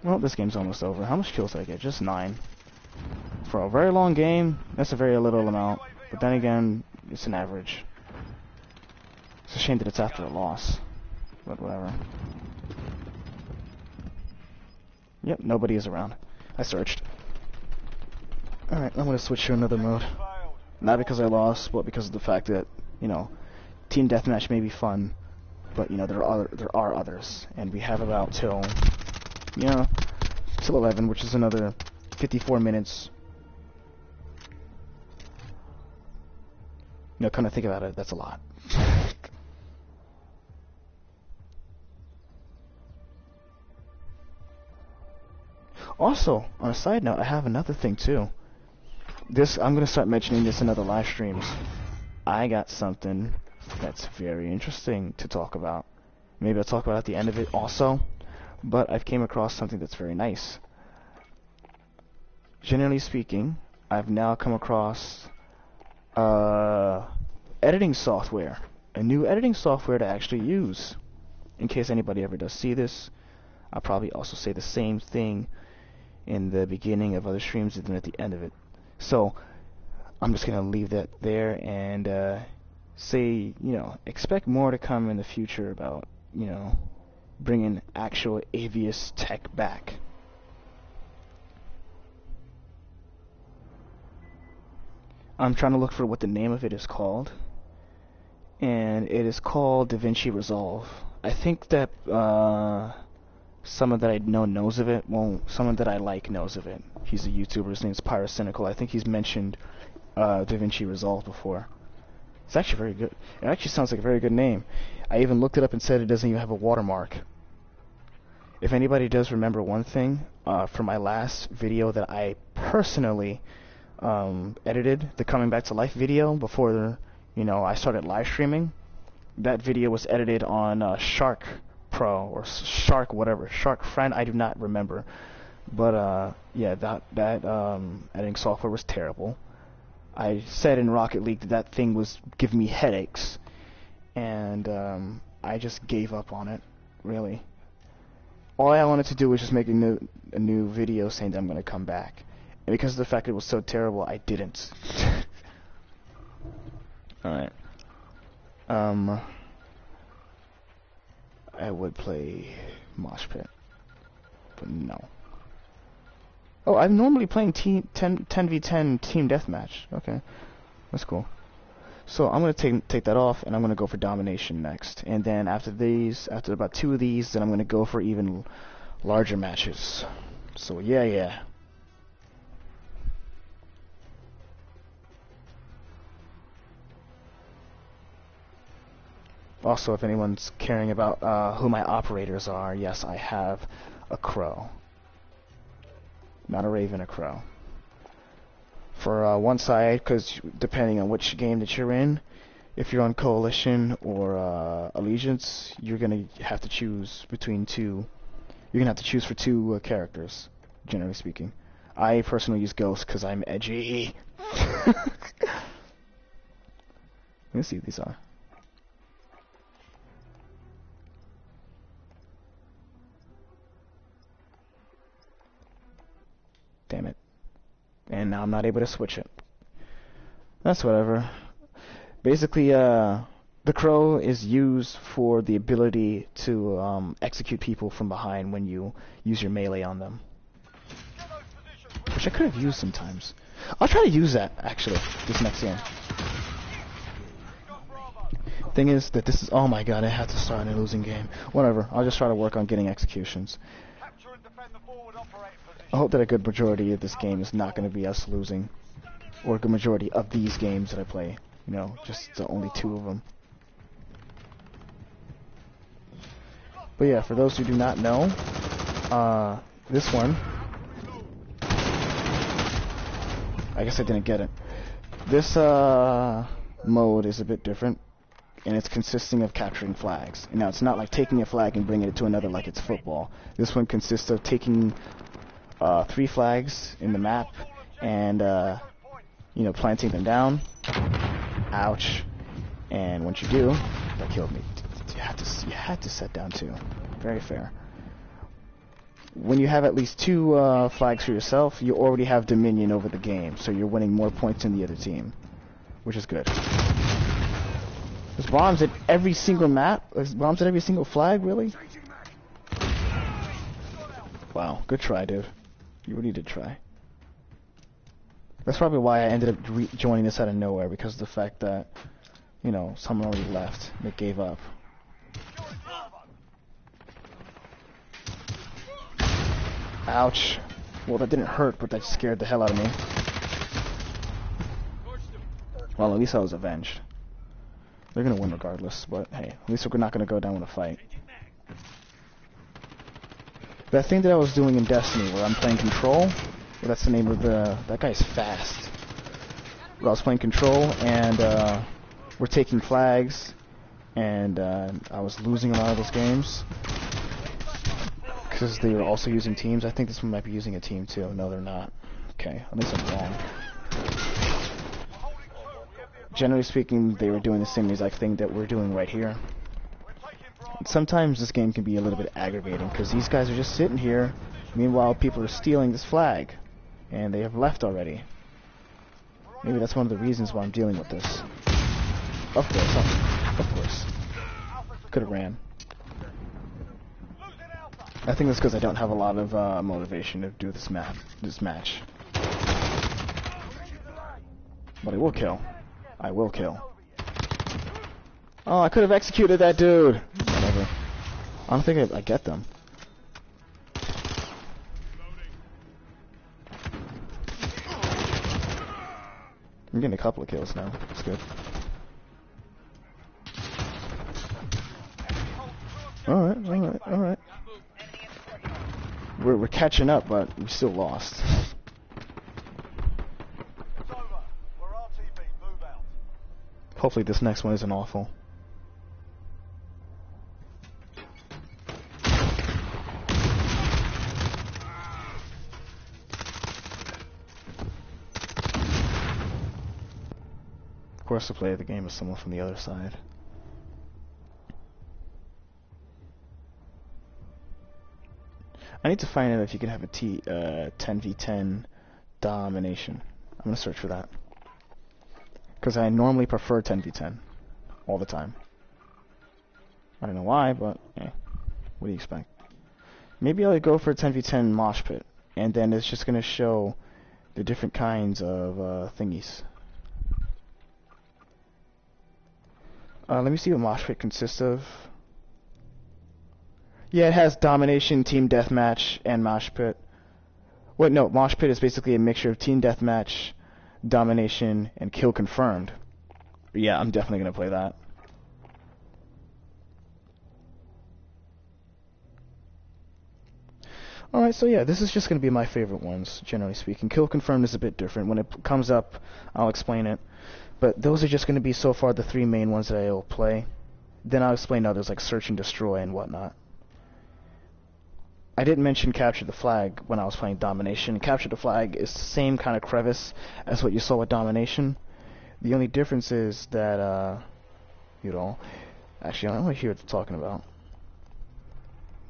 Well, this game's almost over. How much kills did I get? Just 9. For a very long game, that's a very little amount. But then again, it's an average. It's a shame that it's after a loss. But whatever. Yep, nobody is around. I searched. Alright, I'm gonna switch to another mode. Not because I lost, but because of the fact that, you know, team deathmatch may be fun, but, you know, there are others. And we have about till 11, which is another 54 minutes. You know, kind of think about it, that's a lot. Also, on a side note, I have another thing too. I'm gonna start mentioning this in other live streams. I got something that's very interesting to talk about. Maybe I'll talk about it at the end of it also. But I've came across something that's very nice. Generally speaking, I've now come across editing software. A new editing software to actually use. In case anybody ever does see this, I'll probably also say the same thing in the beginning of other streams and then at the end of it. So, I'm just going to leave that there and say, you know, expect more to come in the future about, you know, bringing actual Avius tech back. I'm trying to look for what the name of it is called. And it is called DaVinci Resolve. I think that someone that I know knows of it. Well, someone that I like knows of it. He's a YouTuber. His name's Pyrocynical. I think he's mentioned DaVinci Resolve before. It's actually very good. It actually sounds like a very good name. I even looked it up and said it doesn't even have a watermark. If anybody does remember one thing from my last video that I personally edited, the Coming Back to Life video before I started live streaming, that video was edited on Shark Pro or Shark whatever, Shark Friend, I do not remember. But yeah, that editing software was terrible. I said in Rocket League that thing was giving me headaches, and I just gave up on it, really. All I wanted to do was just make a new video saying that I'm going to come back. And because of the fact it was so terrible, I didn't. Alright. I would play Mosh Pit. But no. Oh, I'm normally playing 10v10 Team Deathmatch. Okay. That's cool. So I'm going to take that off, and I'm going to go for Domination next. And then after about 2 of these, then I'm going to go for even larger matches. So yeah. Also, if anyone's caring about who my operators are, yes, I have a crow. Not a raven, a crow. For one side, because depending on which game that you're in, if you're on Coalition or Allegiance, you're going to have to choose between two. You're going to have to choose for 2 characters, generally speaking. I personally use Ghost because I'm edgy. Let's see what these are. Damn it. And now I'm not able to switch it. That's whatever. Basically, the crow is used for the ability to execute people from behind when you use your melee on them. Which I could have used sometimes. I'll try to use that, actually, this next game. Thing is that this is... Oh my god, I have to start in a losing game. Whatever, I'll just try to work on getting executions. I hope that a good majority of this game is not going to be us losing. Or a good majority of these games that I play. You know, just the only 2 of them. But yeah, for those who do not know, this one... I guess I didn't get it. This mode is a bit different. And it's consisting of capturing flags. Now, it's not like taking a flag and bringing it to another like it's football. This one consists of taking 3 flags in the map and, you know, planting them down. Ouch. And once you do, that killed me. You had to set down 2. Very fair. When you have at least 2 flags for yourself, you already have dominion over the game, so you're winning more points than the other team, which is good. There's bombs at every single map? There's bombs at every single flag, really? Wow, good try, dude. You really did try. That's probably why I ended up joining this out of nowhere, because of the fact that, you know, someone already left. They gave up. Ouch. Well, that didn't hurt, but that scared the hell out of me. Well, at least I was avenged. They're gonna win regardless, but hey, at least we're not gonna go down with a fight. That thing that I was doing in Destiny, where I'm playing Control, well, that's the name of the... That guy's fast. Where I was playing Control, and we're taking flags, and I was losing a lot of those games. Because they were also using teams. I think this one might be using a team too. No, they're not. Okay, at least I'm wrong. Generally speaking, they were doing the same exact thing that we're doing right here. Sometimes this game can be a little bit aggravating, because these guys are just sitting here, meanwhile people are stealing this flag, and they have left already. Maybe that's one of the reasons why I'm dealing with this. Of course. Could have ran. I think that's because I don't have a lot of motivation to do this match. But I will kill. I will kill. Oh, I could have executed that dude. Whatever. I don't think I get them. I'm getting a couple of kills now. That's good. Alright. We're catching up, but we still lost. Hopefully this next one isn't awful. Of course, the play of the game is someone from the other side. I need to find out if you can have a 10v10 Domination. I'm gonna search for that. Because I normally prefer 10v10. All the time. I don't know why, but what do you expect? Maybe I'll go for a 10v10 mosh pit. And then it's just gonna show the different kinds of thingies. Let me see what mosh pit consists of. Yeah, it has domination, team deathmatch, and mosh pit. Wait, no, mosh pit is basically a mixture of team deathmatch, domination, and kill confirmed. But yeah, I'm definitely gonna play that. Alright, so yeah, this is just gonna be my favorite ones, generally speaking. Kill confirmed is a bit different. When it comes up, I'll explain it. But those are just gonna be so far the three main ones that I'll play. Then I'll explain others like search and destroy and whatnot. I didn't mention capture the flag when I was playing domination. Capture the flag is the same kind of crevice as what you saw with domination. The only difference is that, you know, actually I don't want to hear what they're talking about.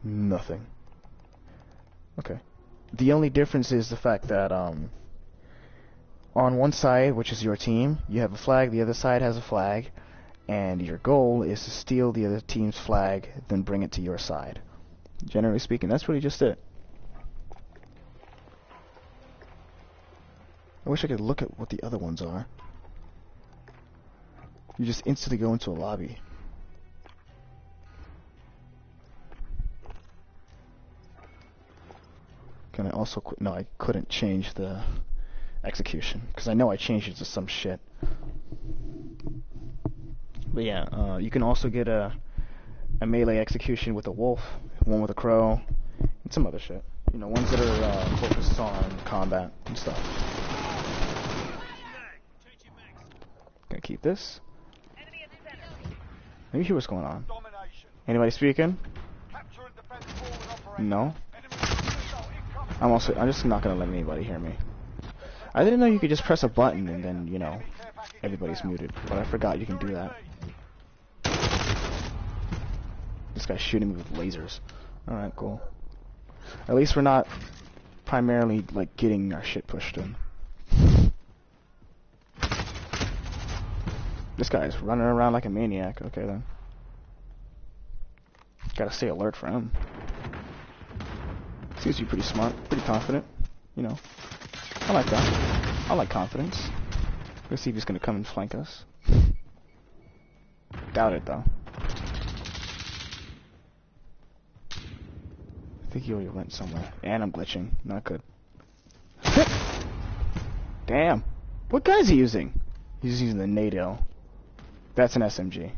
Nothing. Okay. The only difference is the fact that, on one side, which is your team, you have a flag, the other side has a flag, and your goal is to steal the other team's flag, then bring it to your side. Generally speaking, that's really just it. I wish I could look at what the other ones are. You just instantly go into a lobby. Can I also no, I couldn't change the execution because I know I changed it to some shit. But yeah, you can also get a melee execution with a wolf, one with a crow, and some other shit. You know, ones that are focused on combat and stuff. Gonna keep this. Let me hear what's going on. Anybody speaking? No. I'm just not gonna let anybody hear me. I didn't know you could just press a button and then, you know, everybody's muted. But I forgot you can do that. This guy's shooting me with lasers. Alright, cool. At least we're not primarily, like, getting our shit pushed in. This guy's running around like a maniac. Okay, then. Gotta stay alert for him. Seems to be pretty smart, pretty confident. You know. I like that. I like confidence. Let's see if he's gonna come and flank us. Doubt it, though. I think he already went somewhere. And I'm glitching. Not good. Damn. What gun is he using? He's using the NATO. That's an SMG.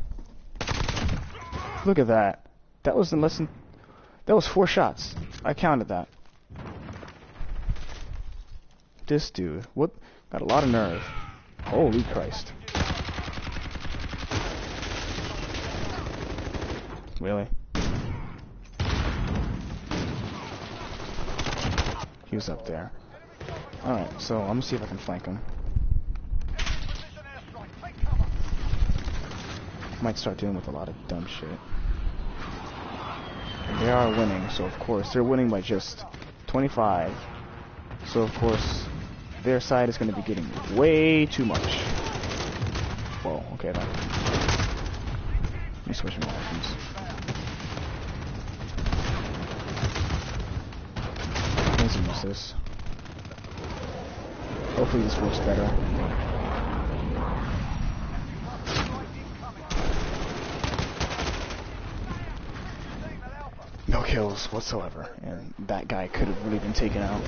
Look at that. That was in less than... That was 4 shots. I counted that. This dude. What? Got a lot of nerve. Holy Christ. Really? He was up there. Alright, so I'm gonna see if I can flank him. Might start dealing with a lot of dumb shit. And they are winning, so of course they're winning by just 25. So of course their side is going to be getting way too much. Whoa, okay then. Let me switch my weapons. Let's use this. Hopefully this works better. No kills whatsoever, and that guy could have really been taken out.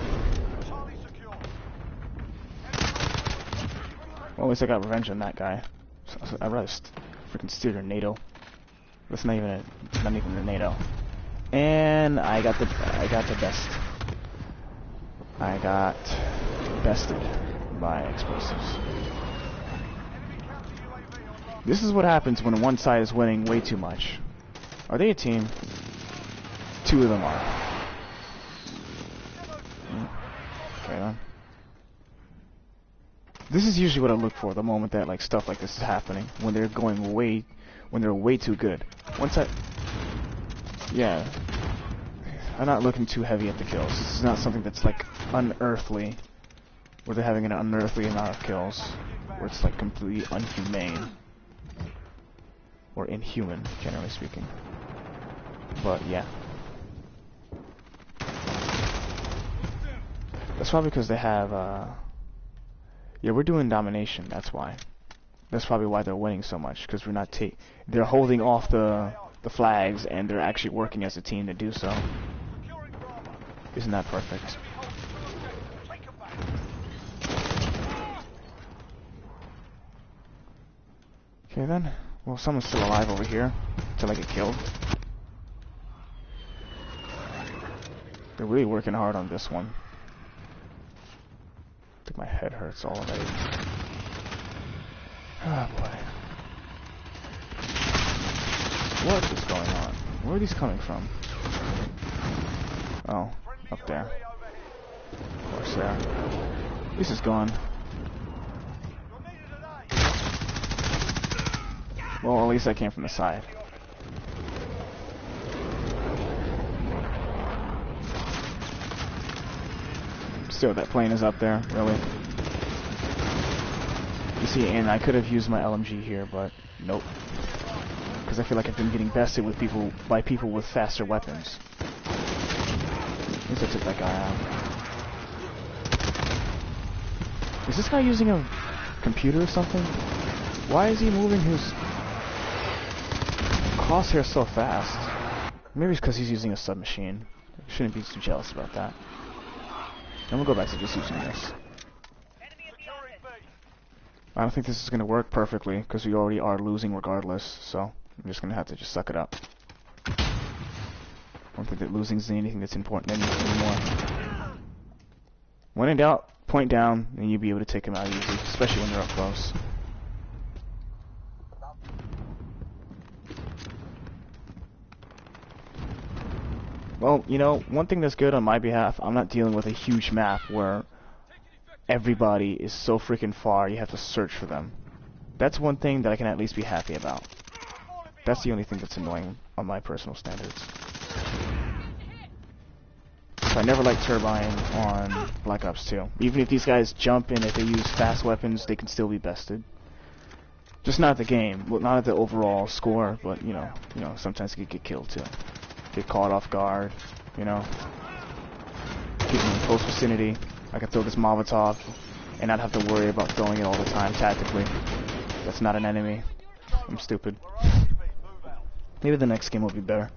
Well, at least I got revenge on that guy. So I'd rather freaking steal your NATO. That's not even a NATO. And I got the best. I got bested by explosives. This is what happens when one side is winning way too much. Are they a team? 2 of them are. Okay then. This is usually what I look for the moment that like stuff like this is happening. When they're way too good. Once yeah. I'm not looking too heavy at the kills. This is not something that's like unearthly. where they're having an unearthly amount of kills, where it's like completely unhumane. Or inhuman, generally speaking. But yeah. That's probably because they have, yeah, we're doing domination, that's why. That's probably why they're winning so much, because we're not they're holding off the flags, and they're actually working as a team to do so. Isn't that perfect? Okay then. Well, someone's still alive over here, until I get killed. They're really working hard on this one. I think my head hurts already. Oh boy. What is going on? Where are these coming from? Oh, up there. Of course there. This is gone. Well, at least I came from the side. Still, that plane is up there, really. You see, and I could have used my LMG here, but nope. Because I feel like I've been getting bested with by people with faster weapons. At least I took that guy out. Is this guy using a computer or something? Why is he moving his crosshair so fast? Maybe it's because he's using a submachine. Shouldn't be too jealous about that. And we'll go back to just using this. I don't think this is going to work perfectly, because we already are losing regardless, so I'm just going to have to just suck it up. I don't think that losing is anything that's important anymore. When in doubt, point down, and you'll be able to take them out easy, especially when they're up close. Well, you know, one thing that's good on my behalf, I'm not dealing with a huge map where everybody is so freaking far you have to search for them. That's one thing that I can at least be happy about. That's the only thing that's annoying on my personal standards. So I never liked Turbine on Black Ops 2. Even if these guys jump in, if they use fast weapons, they can still be bested. Just not at the game, well, not at the overall score, but you know, sometimes you could get killed too. Get caught off guard, you know. Get in close vicinity. I can throw this Molotov and not have to worry about throwing it all the time tactically. That's not an enemy. I'm stupid. Maybe the next game will be better.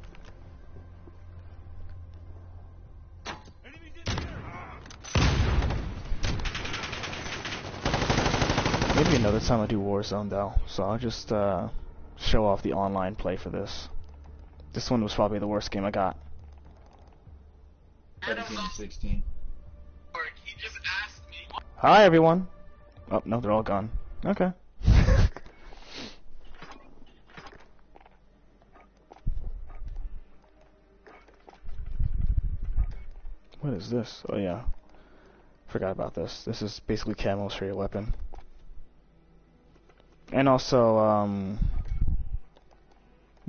Maybe another time I'll do Warzone though, so I'll just show off the online play for this. This one was probably the worst game I got. 17-16. Hi everyone! Oh, no, they're all gone. Okay. What is this? Oh yeah. Forgot about this. This is basically camos for your weapon. And also,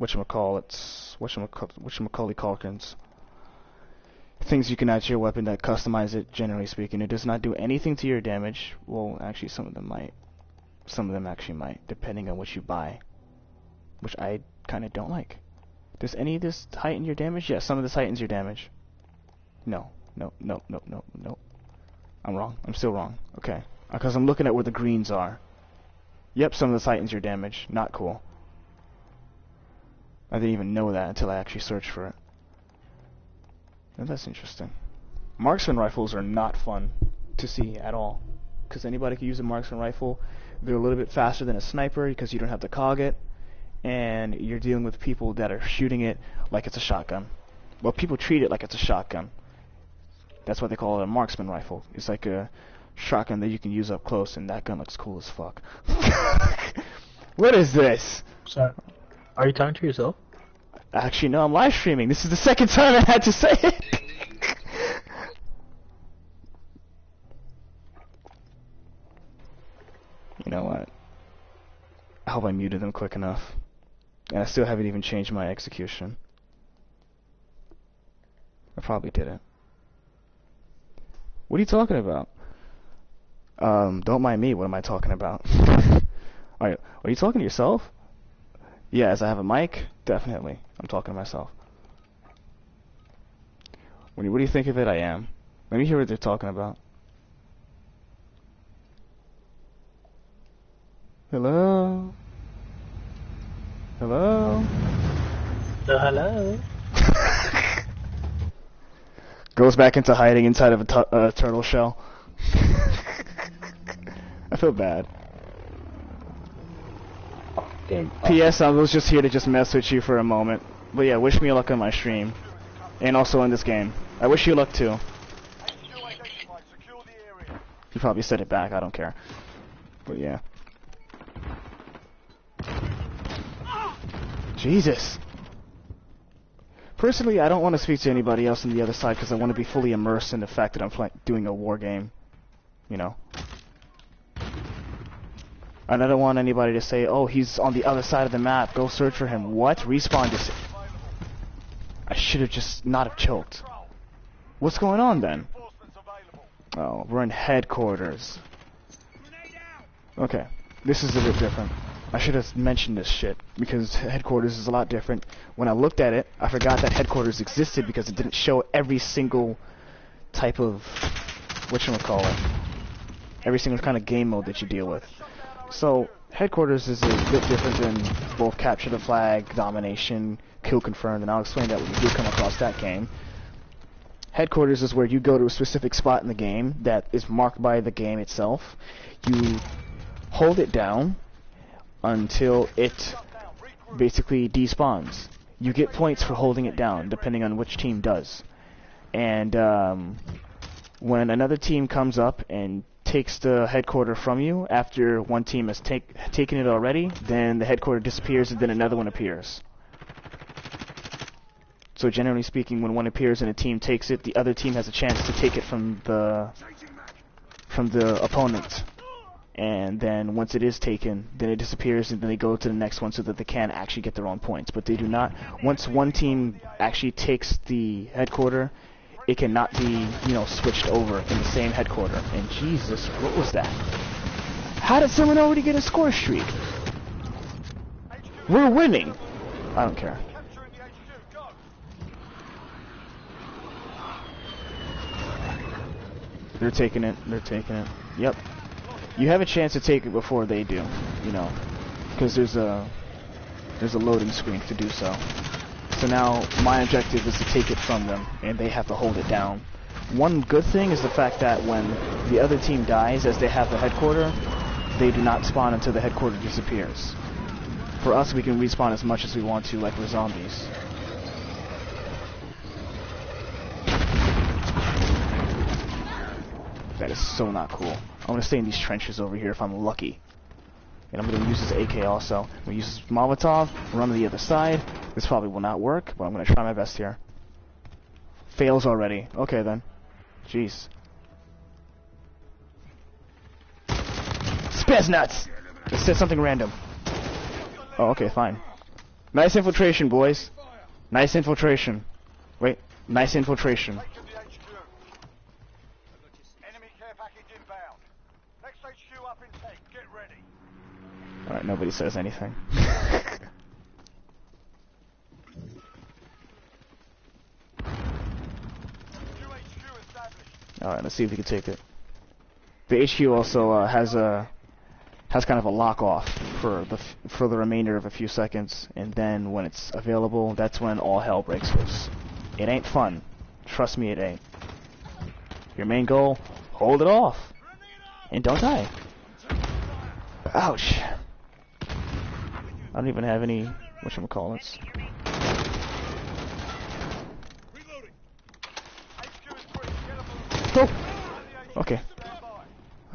whatchamacallit-calkins. Things you can add to your weapon that customize it, generally speaking. It does not do anything to your damage. Well, actually, some of them might. Some of them actually might, depending on what you buy. Which I kind of don't like. Does any of this heighten your damage? Yes, some of this heightens your damage. No. I'm wrong. I'm still wrong. Okay. Because I'm looking at where the greens are. Yep, some of this heightens your damage. Not cool. I didn't even know that until I actually searched for it. And that's interesting. Marksman rifles are not fun to see at all. Because anybody can use a marksman rifle. They're a little bit faster than a sniper because you don't have to cog it. And you're dealing with people that are shooting it like it's a shotgun. Well, people treat it like it's a shotgun. That's why they call it a marksman rifle. It's like a shotgun that you can use up close, and that gun looks cool as fuck. What is this? Sorry. Are you talking to yourself? Actually, no, I'm live streaming. This is the second time I had to say it. You know what? I hope I muted them quick enough. And I still haven't even changed my execution. I probably didn't. What are you talking about? Don't mind me. What am I talking about? Are you talking to yourself? Yes, I have a mic. Definitely. I'm talking to myself. What do you think of it? I am. Let me hear what they're talking about. Hello? Hello? Hello? Goes back into hiding inside of a turtle shell. I feel bad. P.S. I was just here to just mess with you for a moment. But yeah, wish me luck on my stream. And also in this game. I wish you luck too. You probably said it back, I don't care. But yeah. Jesus. Personally, I don't want to speak to anybody else on the other side because I want to be fully immersed in the fact that I'm doing a war game. You know. And I don't want anybody to say, oh, he's on the other side of the map, go search for him. What? Respawn this. I should have just not have choked. What's going on then? Oh, we're in headquarters. Okay, this is a bit different. I should have mentioned this shit, because headquarters is a lot different. When I looked at it, I forgot that headquarters existed because it didn't show every single type of, whatchamacallit, every single kind of game mode that you deal with. So, headquarters is a bit different than both capture the flag, domination, kill confirmed, and I'll explain that when you do come across that game. Headquarters is where you go to a specific spot in the game that is marked by the game itself. You hold it down until it basically despawns. You get points for holding it down, depending on which team does. And when another team comes up and takes the headquarter from you, after one team has taken it already, then the headquarter disappears and then another one appears. So generally speaking, when one appears and a team takes it, the other team has a chance to take it from the opponent. And then once it is taken, then it disappears and then they go to the next one so that they can actually get their own points. But they do not, once one team actually takes the headquarter, it cannot be, you know, switched over in the same headquarter. And Jesus, what was that? How did someone already get a score streak? We're winning! I don't care. They're taking it. They're taking it. Yep. You have a chance to take it before they do, you know, because there's a loading screen to do so. So now my objective is to take it from them, and they have to hold it down. One good thing is the fact that when the other team dies, as they have the headquarter, they do not spawn until the headquarter disappears. For us, we can respawn as much as we want to, like we're zombies. That is so not cool. I'm gonna stay in these trenches over here if I'm lucky. And I'm gonna use this AK also. I'm gonna use this Molotov, run to the other side. This probably will not work, but I'm gonna try my best here. Fails already. Okay then. Jeez. Spaz nuts! It said something random. Oh, okay, fine. Nice infiltration, boys. Nice infiltration. Wait, nice infiltration. Alright, nobody says anything. Alright, let's see if we can take it. The HQ also has kind of a lock off for the remainder of a few seconds, and then when it's available, that's when all hell breaks loose. It ain't fun. Trust me, it ain't. Your main goal, hold it off. And don't die. Ouch. I don't even have any whatchamacallits. Oh! Okay.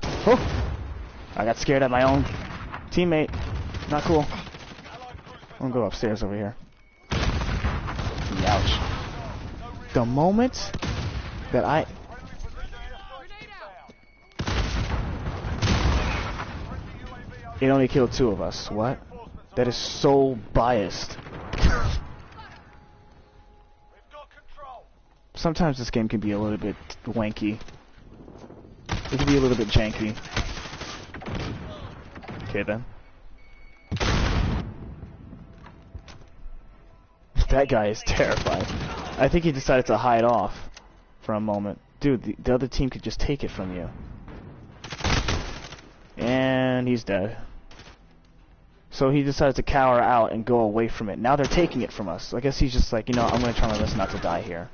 Oh! I got scared at my own teammate. Not cool. I'm gonna go upstairs over here. Ouch. The moment that I... It only killed 2 of us. What? That is so biased. Sometimes this game can be a little bit wanky. It can be a little bit janky. Okay then. That guy is terrified. I think he decided to hide off for a moment. Dude, the other team could just take it from you. And he's dead. So he decided to cower out and go away from it. Now they're taking it from us. I guess he's just like, you know, I'm going to try my best not to die here.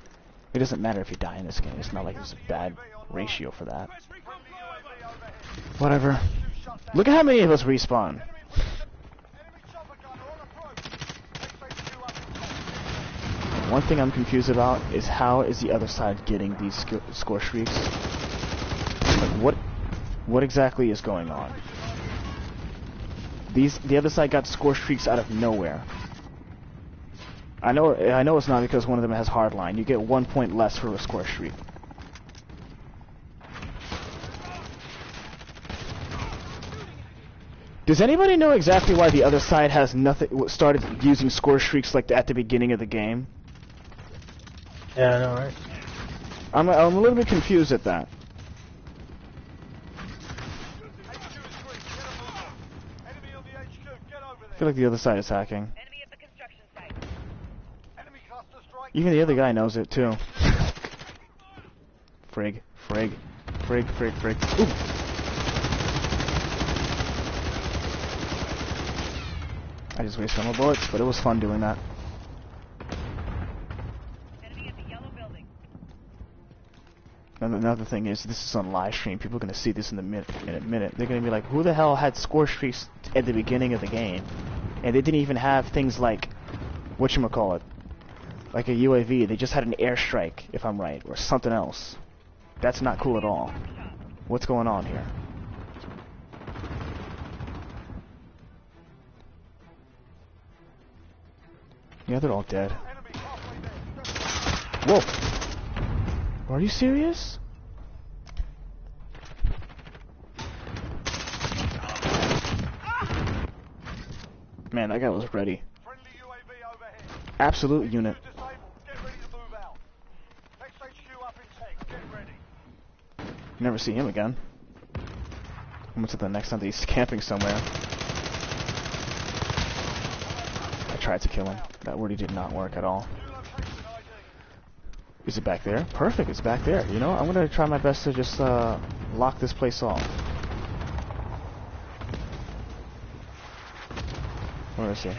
It doesn't matter if you die in this game. It's not like there's a bad ratio for that. Whatever. Look at how many of us respawn. One thing I'm confused about is how is the other side getting these score streaks? Like what exactly is going on? The other side got score streaks out of nowhere. I know it's not because one of them has hardline. You get 1 point less for a score streak. Does anybody know exactly why the other side has started using score streaks like at the beginning of the game? Yeah, I know, right? I'm a little bit confused at that. I feel like the other side is hacking. Even the other guy knows it too. Frig. Ooh. I just wasted all my bullets, but it was fun doing that. And another thing is, this is on live stream. People are going to see this in a minute. They're going to be like, who the hell had score streaks at the beginning of the game? And they didn't even have things like, whatchamacallit, like a UAV. They just had an airstrike, if I'm right, or something else. That's not cool at all. What's going on here? Yeah, they're all dead. Whoa! Are you serious? Man, that guy was ready. Absolute unit. Never see him again. I went to the next time that he's camping somewhere. I tried to kill him. That wordie did not work at all. Is it back there? Perfect, it's back there. You know, I'm gonna try my best to just lock this place off. Where is he?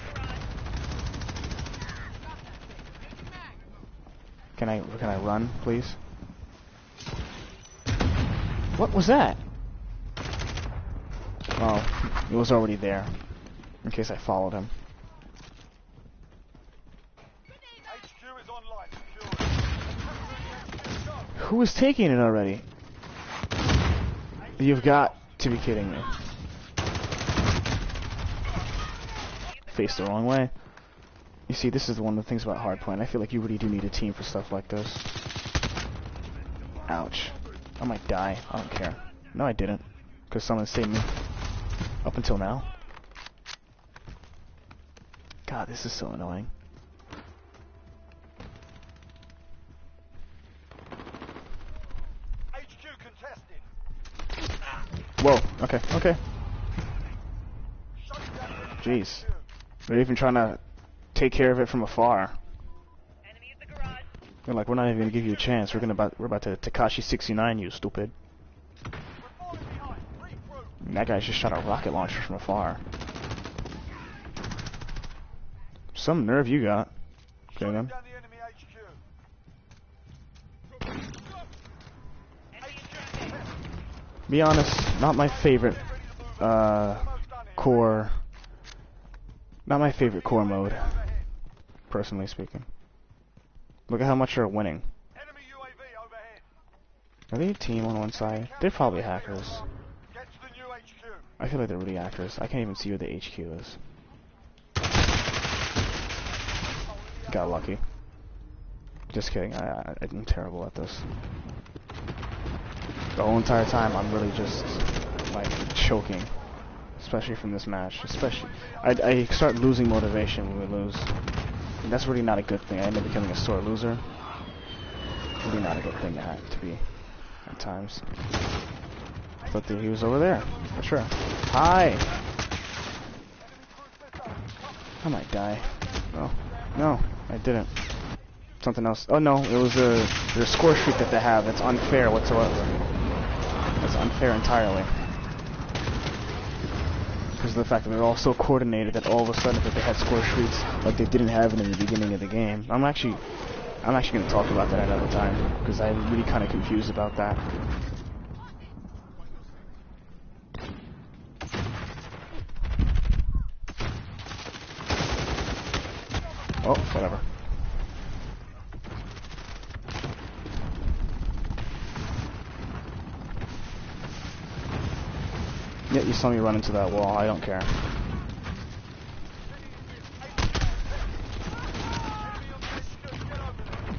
Can I run, please? What was that? Oh, it was already there. In case I followed him. Who is taking it already? You've got to be kidding me. Faced the wrong way. You see, this is one of the things about hardpoint. I feel like you really do need a team for stuff like this. Ouch. I might die. I don't care. No, I didn't. Because someone saved me. Up until now. God, this is so annoying. Whoa, okay. Jeez. They're even trying to take care of it from afar. They're like, we're not even gonna give you a chance. We're about to Takashi 69 you, stupid. And that guy just shot a rocket launcher from afar. Some nerve you got. Okay then. Be honest, not my favorite core. Not my favorite core mode, personally speaking. Look at how much they're winning. Are they a team on one side? They're probably hackers. I feel like they're really hackers. I can't even see where the HQ is. Got lucky. Just kidding. I'm terrible at this. The whole entire time, I'm really just like choking. Especially from this match. Especially, I start losing motivation when we lose. And that's really not a good thing. I end up becoming a sore loser. Really not a good thing to have to be at times. But he was over there, for sure. Hi! I might die. Oh, no, I didn't. Something else. Oh no, it was their score streak that they have. That's unfair whatsoever. That's unfair entirely. Because of the fact that they're all so coordinated that all of a sudden that they had score streaks like they didn't have it in the beginning of the game. I'm actually going to talk about that another time because I'm really kind of confused about that. Oh, whatever. Yeah, you saw me run into that wall. I don't care.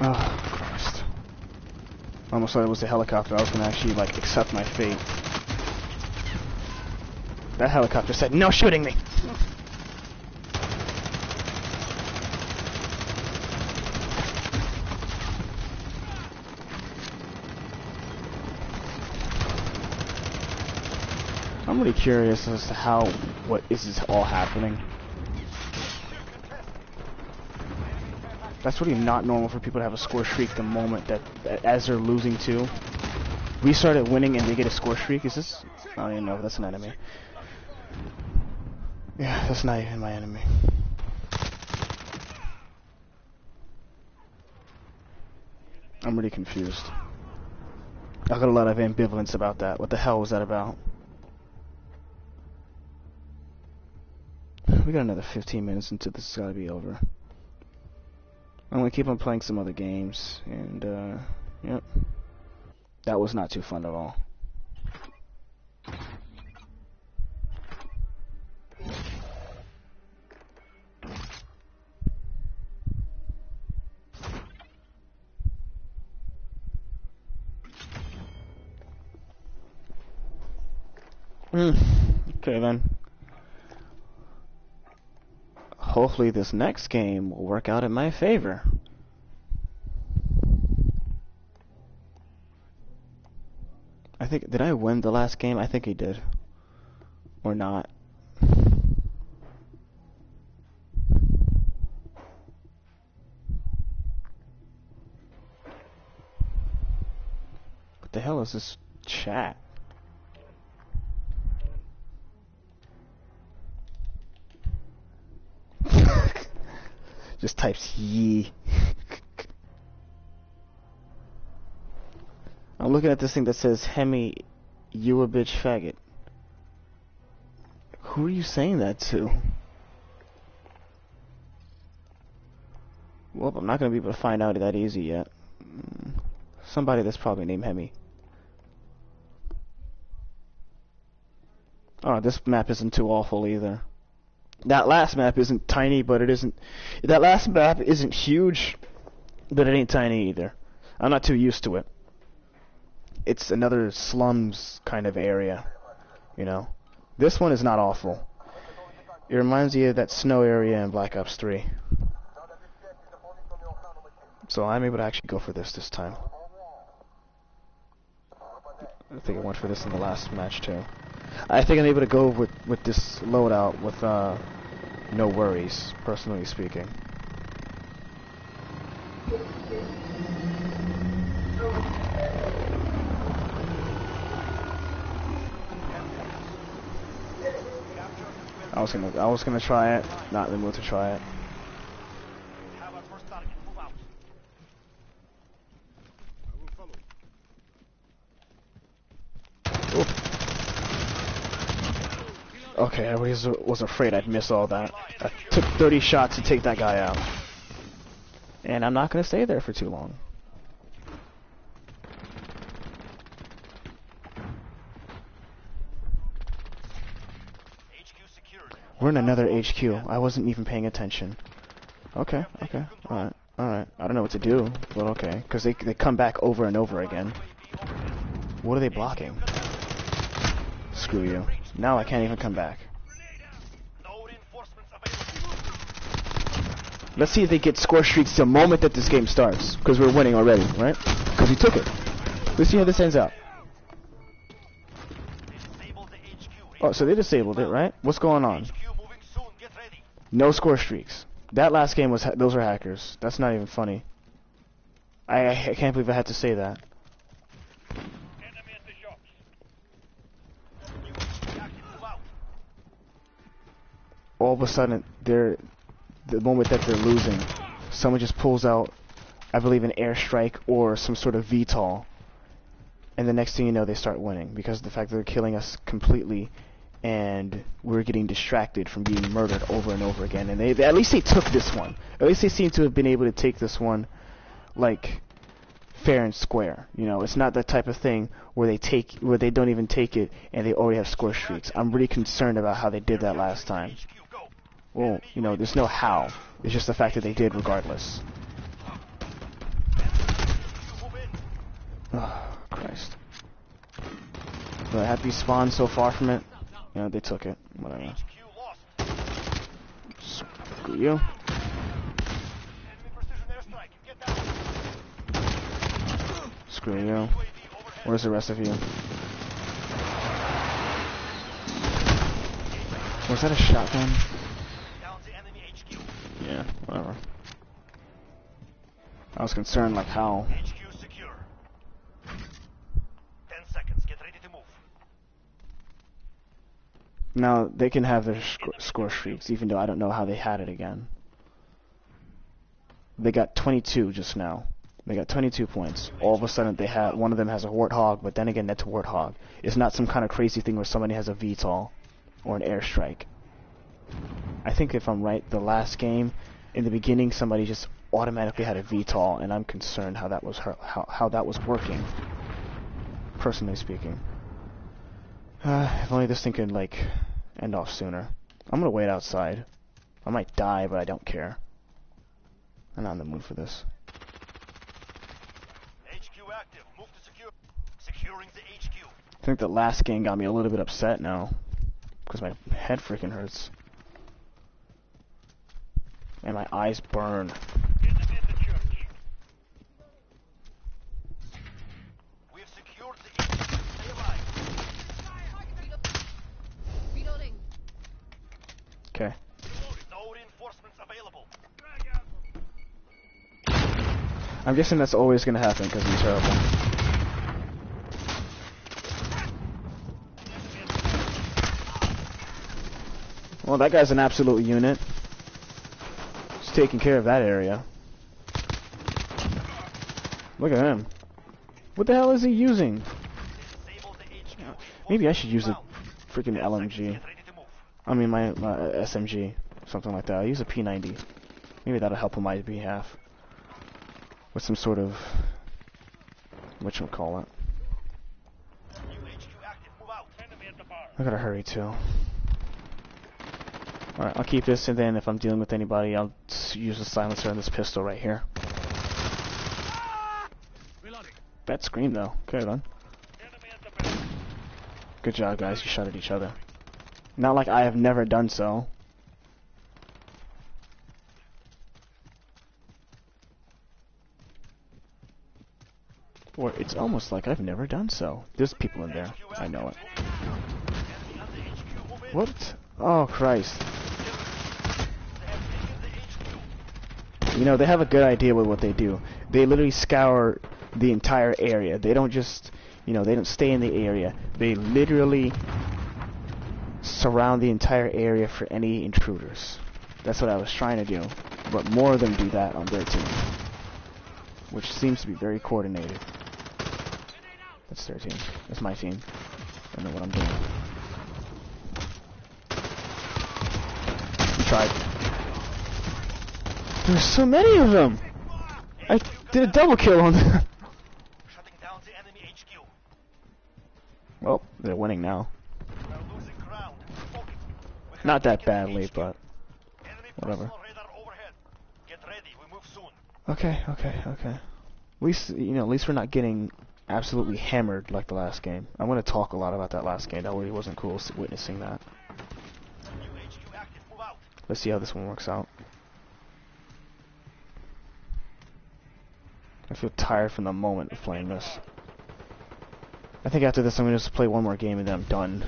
Oh, Christ. I almost thought it was a helicopter. I was going to actually, like, accept my fate. That helicopter said, "No shooting me!" I'm really curious as to what is this all happening. That's really not normal for people to have a score streak the moment that as they're losing too. We started winning and they get a score streak. Is this? I don't even know if that's an enemy. Yeah, that's not even my enemy. I'm really confused. I got a lot of ambivalence about that. What the hell was that about? We got another 15 minutes until this is gotta be over. I'm gonna keep on playing some other games, and yep. That was not too fun at all. Okay then. Hopefully this next game will work out in my favor. I think, did I win the last game? I think I did. Or not. What the hell is this chat? Just types yee. I'm looking at this thing that says, "Hemi, you a bitch faggot." Who are you saying that to? Well, I'm not going to be able to find out that easy yet. Somebody that's probably named Hemi. Oh, this map isn't too awful either. That last map isn't tiny, but it isn't... That last map isn't huge, but it ain't tiny either. I'm not too used to it. It's another slums kind of area, you know. This one is not awful. It reminds me of that snow area in Black Ops 3. So I'm able to actually go for this time. I think I went for this in the last match too. I think I'm able to go with this loadout with no worries, personally speaking. I was gonna try it, not in the mood to try it. Okay, I was afraid I'd miss all that. I took 30 shots to take that guy out. And I'm not going to stay there for too long. We're in another HQ. I wasn't even paying attention. Okay, alright. I don't know what to do, but okay. Because they come back over and over again. What are they blocking? Screw you. Now I can't even come back. Let's see if they get score streaks the moment that this game starts. Because we're winning already, right? Because we took it. Let's see how this ends out. Oh, so they disabled it, right? What's going on? No score streaks. That last game was those were hackers. That's not even funny. I can't believe I had to say that. Enemy at the shops. UAV active, move out. All of a sudden, the moment that they're losing, someone just pulls out, I believe, an airstrike or some sort of VTOL, and the next thing you know, they start winning because of the fact that they're killing us completely, and we're getting distracted from being murdered over and over again. And they at least they took this one. At least they seem to have been able to take this one, like, fair and square. You know, it's not that type of thing where they don't even take it and they already have score streaks. I'm really concerned about how they did that last time. HQ, go. Well, you know, there's no how. It's just the fact that they did regardless. Move in. Oh, Christ. So I had to be spawned so far from it. You know, they took it. Whatever. HQ lost. Screw you. Enemy precision airstrike. Get down. Screw you. UAV overhead. Where's the rest of you? Was that a shotgun? Down the enemy HQ. Yeah, whatever. I was concerned, like, how. HQ secure. 10 seconds. Get ready to move. Now, they can have their score streaks, even though I don't know how they had it again. They got 22 just now. They got 22 points. All of a sudden, one of them has a warthog, but then again, that's a warthog. It's not some kind of crazy thing where somebody has a VTOL or an airstrike. I think if I'm right, the last game, in the beginning, somebody just automatically had a VTOL, and I'm concerned how that was how that was working. Personally speaking, if only this thing could like end off sooner. I'm gonna wait outside. I might die, but I don't care. I'm not in the mood for this. HQ active. Move to secure. Securing the HQ. I think the last game got me a little bit upset now, because my head freaking hurts. And my eyes burn. Enemy at the church. We have secured the HQ. Stay alive. Reloading. Okay. No reinforcements available. I'm guessing that's always gonna happen because I'm terrible. Well, that guy's an absolute unit. He's taking care of that area. Look at him. What the hell is he using? Disable the HQ. Maybe I should use a freaking LMG. Get ready to move. I mean my SMG, something like that. I'll use a P90. Maybe that'll help on my behalf. With some sort of whatchamacallit. New HQ active. Move out. Enemy at the bar. I gotta hurry too. Alright, I'll keep this, and then if I'm dealing with anybody, I'll use the silencer on this pistol right here. Reloading. Bad scream though. Okay then. Enemy at the bar. Good job guys, you shot at each other. Not like I have never done so. Or it's almost like I've never done so. There's people in there. I know it. Enemy at the HQ. Move in. What? Oh Christ. They have taken the HQ. You know, they have a good idea with what they do. They literally scour the entire area. They don't just, you know, they don't stay in the area. They literally surround the entire area for any intruders. That's what I was trying to do. But more of them do that on their team, which seems to be very coordinated. That's their team. That's my team. I know what I'm doing. You tried. There's so many of them! I did a double kill on them. Shutting down the enemy HQ. Well, they're winning now. We're losing ground. Focus. We have Not that taken the badly, HQ. but Enemy whatever. personal radar overhead. Get ready. We move soon. Okay. At least, you know, at least we're not getting absolutely hammered like the last game. I'm gonna talk a lot about that last game. That really wasn't cool witnessing that. New HQ active. Move out. Let's see how this one works out. I feel tired from the moment of playing this. I think after this I'm gonna just play one more game and then I'm done.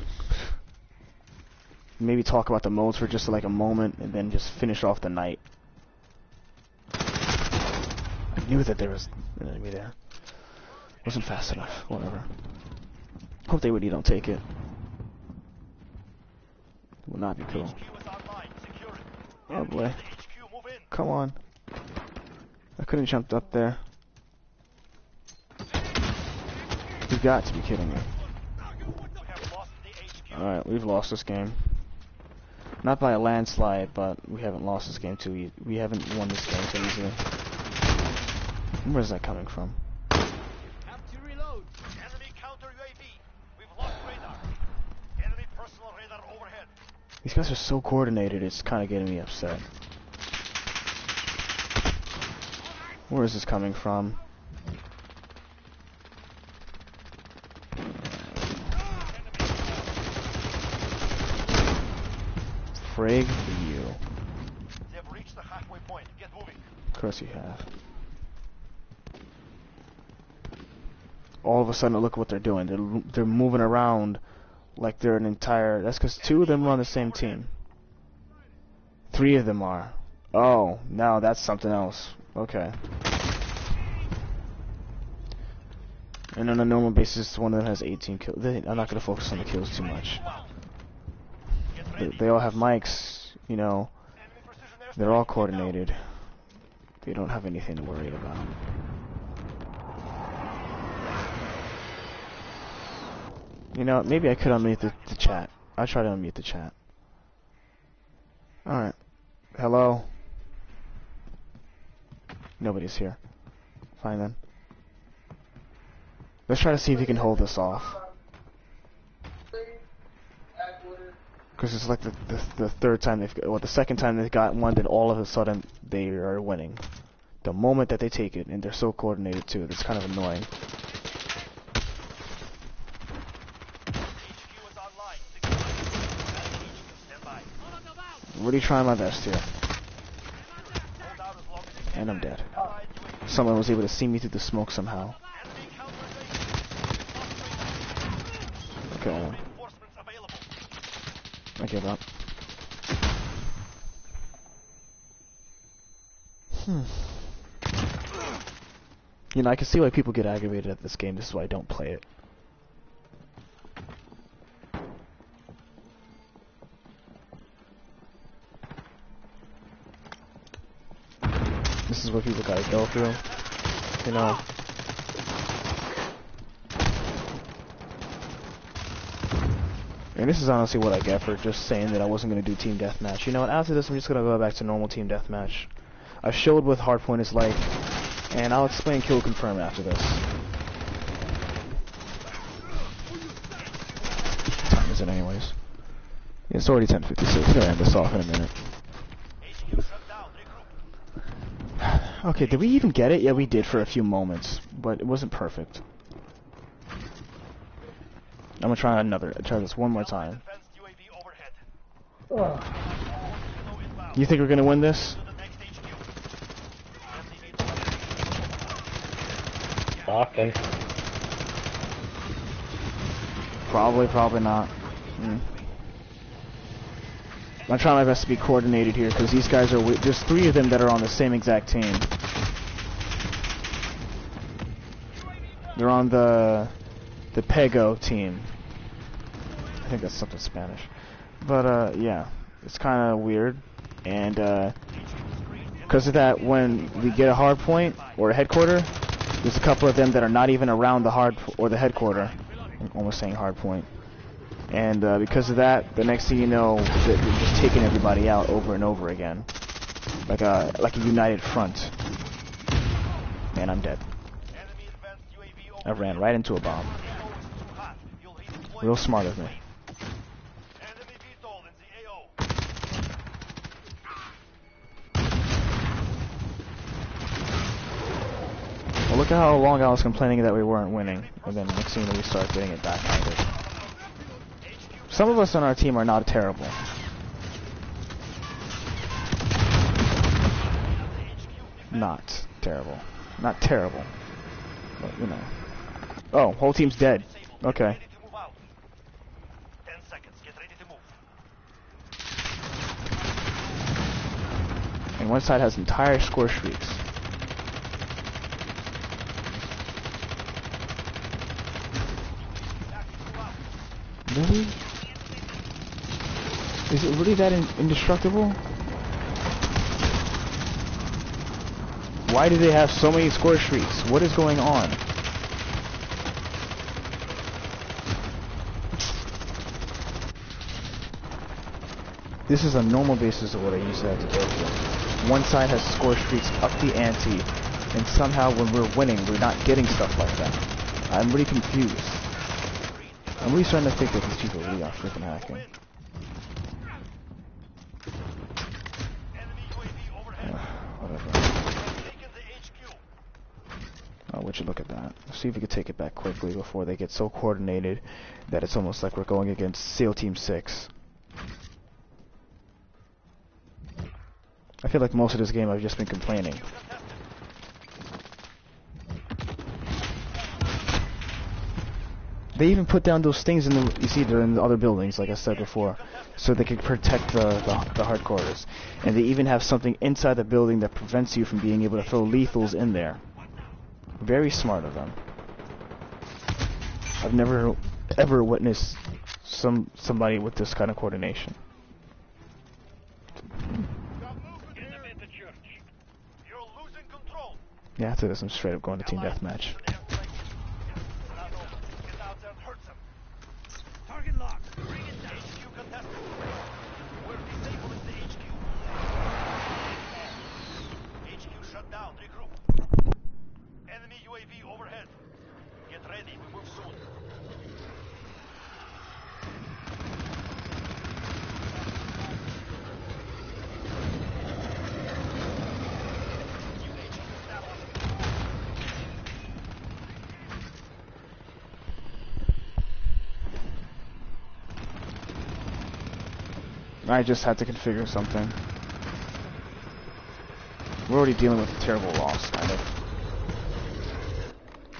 maybe talk about the modes for just like a moment, and then just finish off the night. I knew that there was an enemy there. Wasn't fast enough. Whatever. Hope they really don't take it. Would not be cool. Oh boy. Come on. I couldn't jump up there. You've got to be kidding me. Alright, we've lost this game. Not by a landslide, but we haven't lost this game too. We haven't won this game so easily. Where's that coming from? Have to reload. Enemy counter UAV. We've lost radar. Enemy personal radar overhead. These guys are so coordinated, it's kind of getting me upset. Where is this coming from? Frig you. They've reached the halfway point. Get moving. Of course you have. All of a sudden, look what they're doing. They're moving around like they're an entire... That's because 2 of them are on the same team. 3 of them are. Oh, now that's something else. Okay. And on a normal basis, one of them has 18 kills. I'm not going to focus on the kills too much. They all have mics, you know. They're all coordinated. They don't have anything to worry about. You know, maybe I could unmute the chat. I'll try to unmute the chat. Alright. Hello? Nobody's here. Fine then. Let's try to see if we can hold this off. Because it's like the third time they've... Well, the second time they've got one, then all of a sudden they are winning. The moment that they take it, and they're so coordinated too, that's kind of annoying. I'm really trying my best here. And I'm dead. Someone was able to see me through the smoke somehow. Okay. I give up. You know, I can see why people get aggravated at this game. This is why I don't play it. This is what people gotta go through. You know. And this is honestly what I get for just saying that I wasn't going to do Team Deathmatch. You know what, after this I'm just going to go back to normal Team Deathmatch. I showed what Hardpoint is like, and I'll explain Kill Confirm after this. What time is it anyways? It's already 10:56, I'm going to end this off in a minute. Okay, did we even get it? Yeah, we did for a few moments, but it wasn't perfect. I'm gonna try this one more time. You think we're gonna win this? Talking. Probably not. I'm trying my best to be coordinated here because these guys are. There's 3 of them that are on the same exact team. They're on the Pego team. I think that's something Spanish. But yeah, it's kind of weird, and because of that, when we get a hard point or a headquarter, there's a couple of them that are not even around the headquarter. I'm almost saying hard point. And because of that, the next thing you know, they're just taking everybody out over and over again, like a united front. Man, I'm dead. I ran right into a bomb. Real smart of me. Well, look at how long I was complaining that we weren't winning, and then next thing you know, we start getting it backhanded. Some of us on our team are not terrible. Not terrible. Not terrible. But, you know. Oh, whole team's dead. Okay. 10 seconds. Get ready to move. and one side has entire score streaks. Really? Is it really that indestructible? Why do they have so many score streaks? What is going on? This is a normal basis of what I used to have to go through. One side has score streaks up the ante, and somehow when we're winning, we're not getting stuff like that. I'm really confused. I'm really starting to think that these people really are freaking hacking. Whatever. Oh, would you look at that? Let's see if we can take it back quickly before they get so coordinated that it's almost like we're going against SEAL Team 6. I feel like most of this game I've just been complaining. They even put down those things in the, you see, they're in the other buildings, like I said before, so they can protect the hardcores. And they even have something inside the building that prevents you from being able to throw lethals in there. Very smart of them. I've never ever witnessed somebody with this kind of coordination. Yeah, after this I'm straight up going to team deathmatch. Target locked. Bring it down. HQ contested. We're disabling the HQ. HQ shut down. Regroup. Enemy UAV overhead. Get ready. We move soon. I just had to configure something. We're already dealing with a terrible loss, kind of.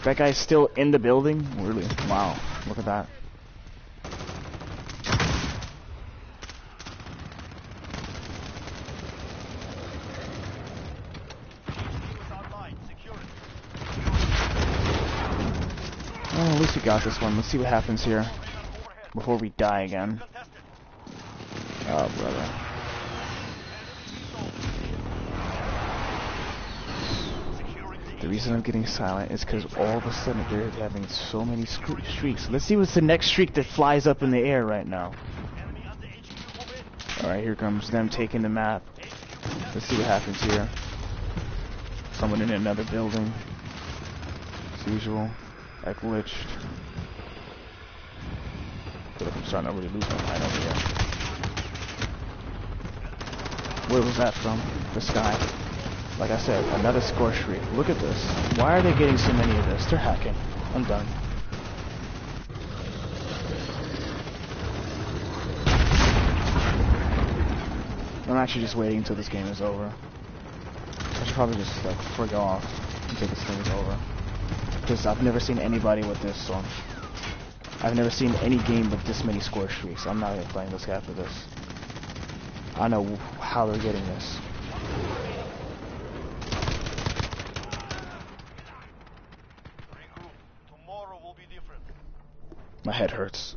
That guy's still in the building? Really? Wow. Look at that. Well, at least we got this one. Let's see what happens here before we die again. Oh, brother. The reason I'm getting silent is because all of a sudden they're having so many streaks. Let's see what's the next streak that flies up in the air right now. Alright, here comes them taking the map. Let's see what happens here. Someone in another building. As usual. I glitched. I feel like I'm starting to really lose my mind over here. Where was that from? The sky. Like I said, another score streak. Look at this. Why are they getting so many of this? They're hacking. I'm done. I'm actually just waiting until this game is over. I should probably just like frig off until this thing is over. Because I've never seen anybody with this, so I've never seen any game with this many score streaks. I'm not even playing this guy for this. I know how they're getting this. Tomorrow will be different. My head hurts.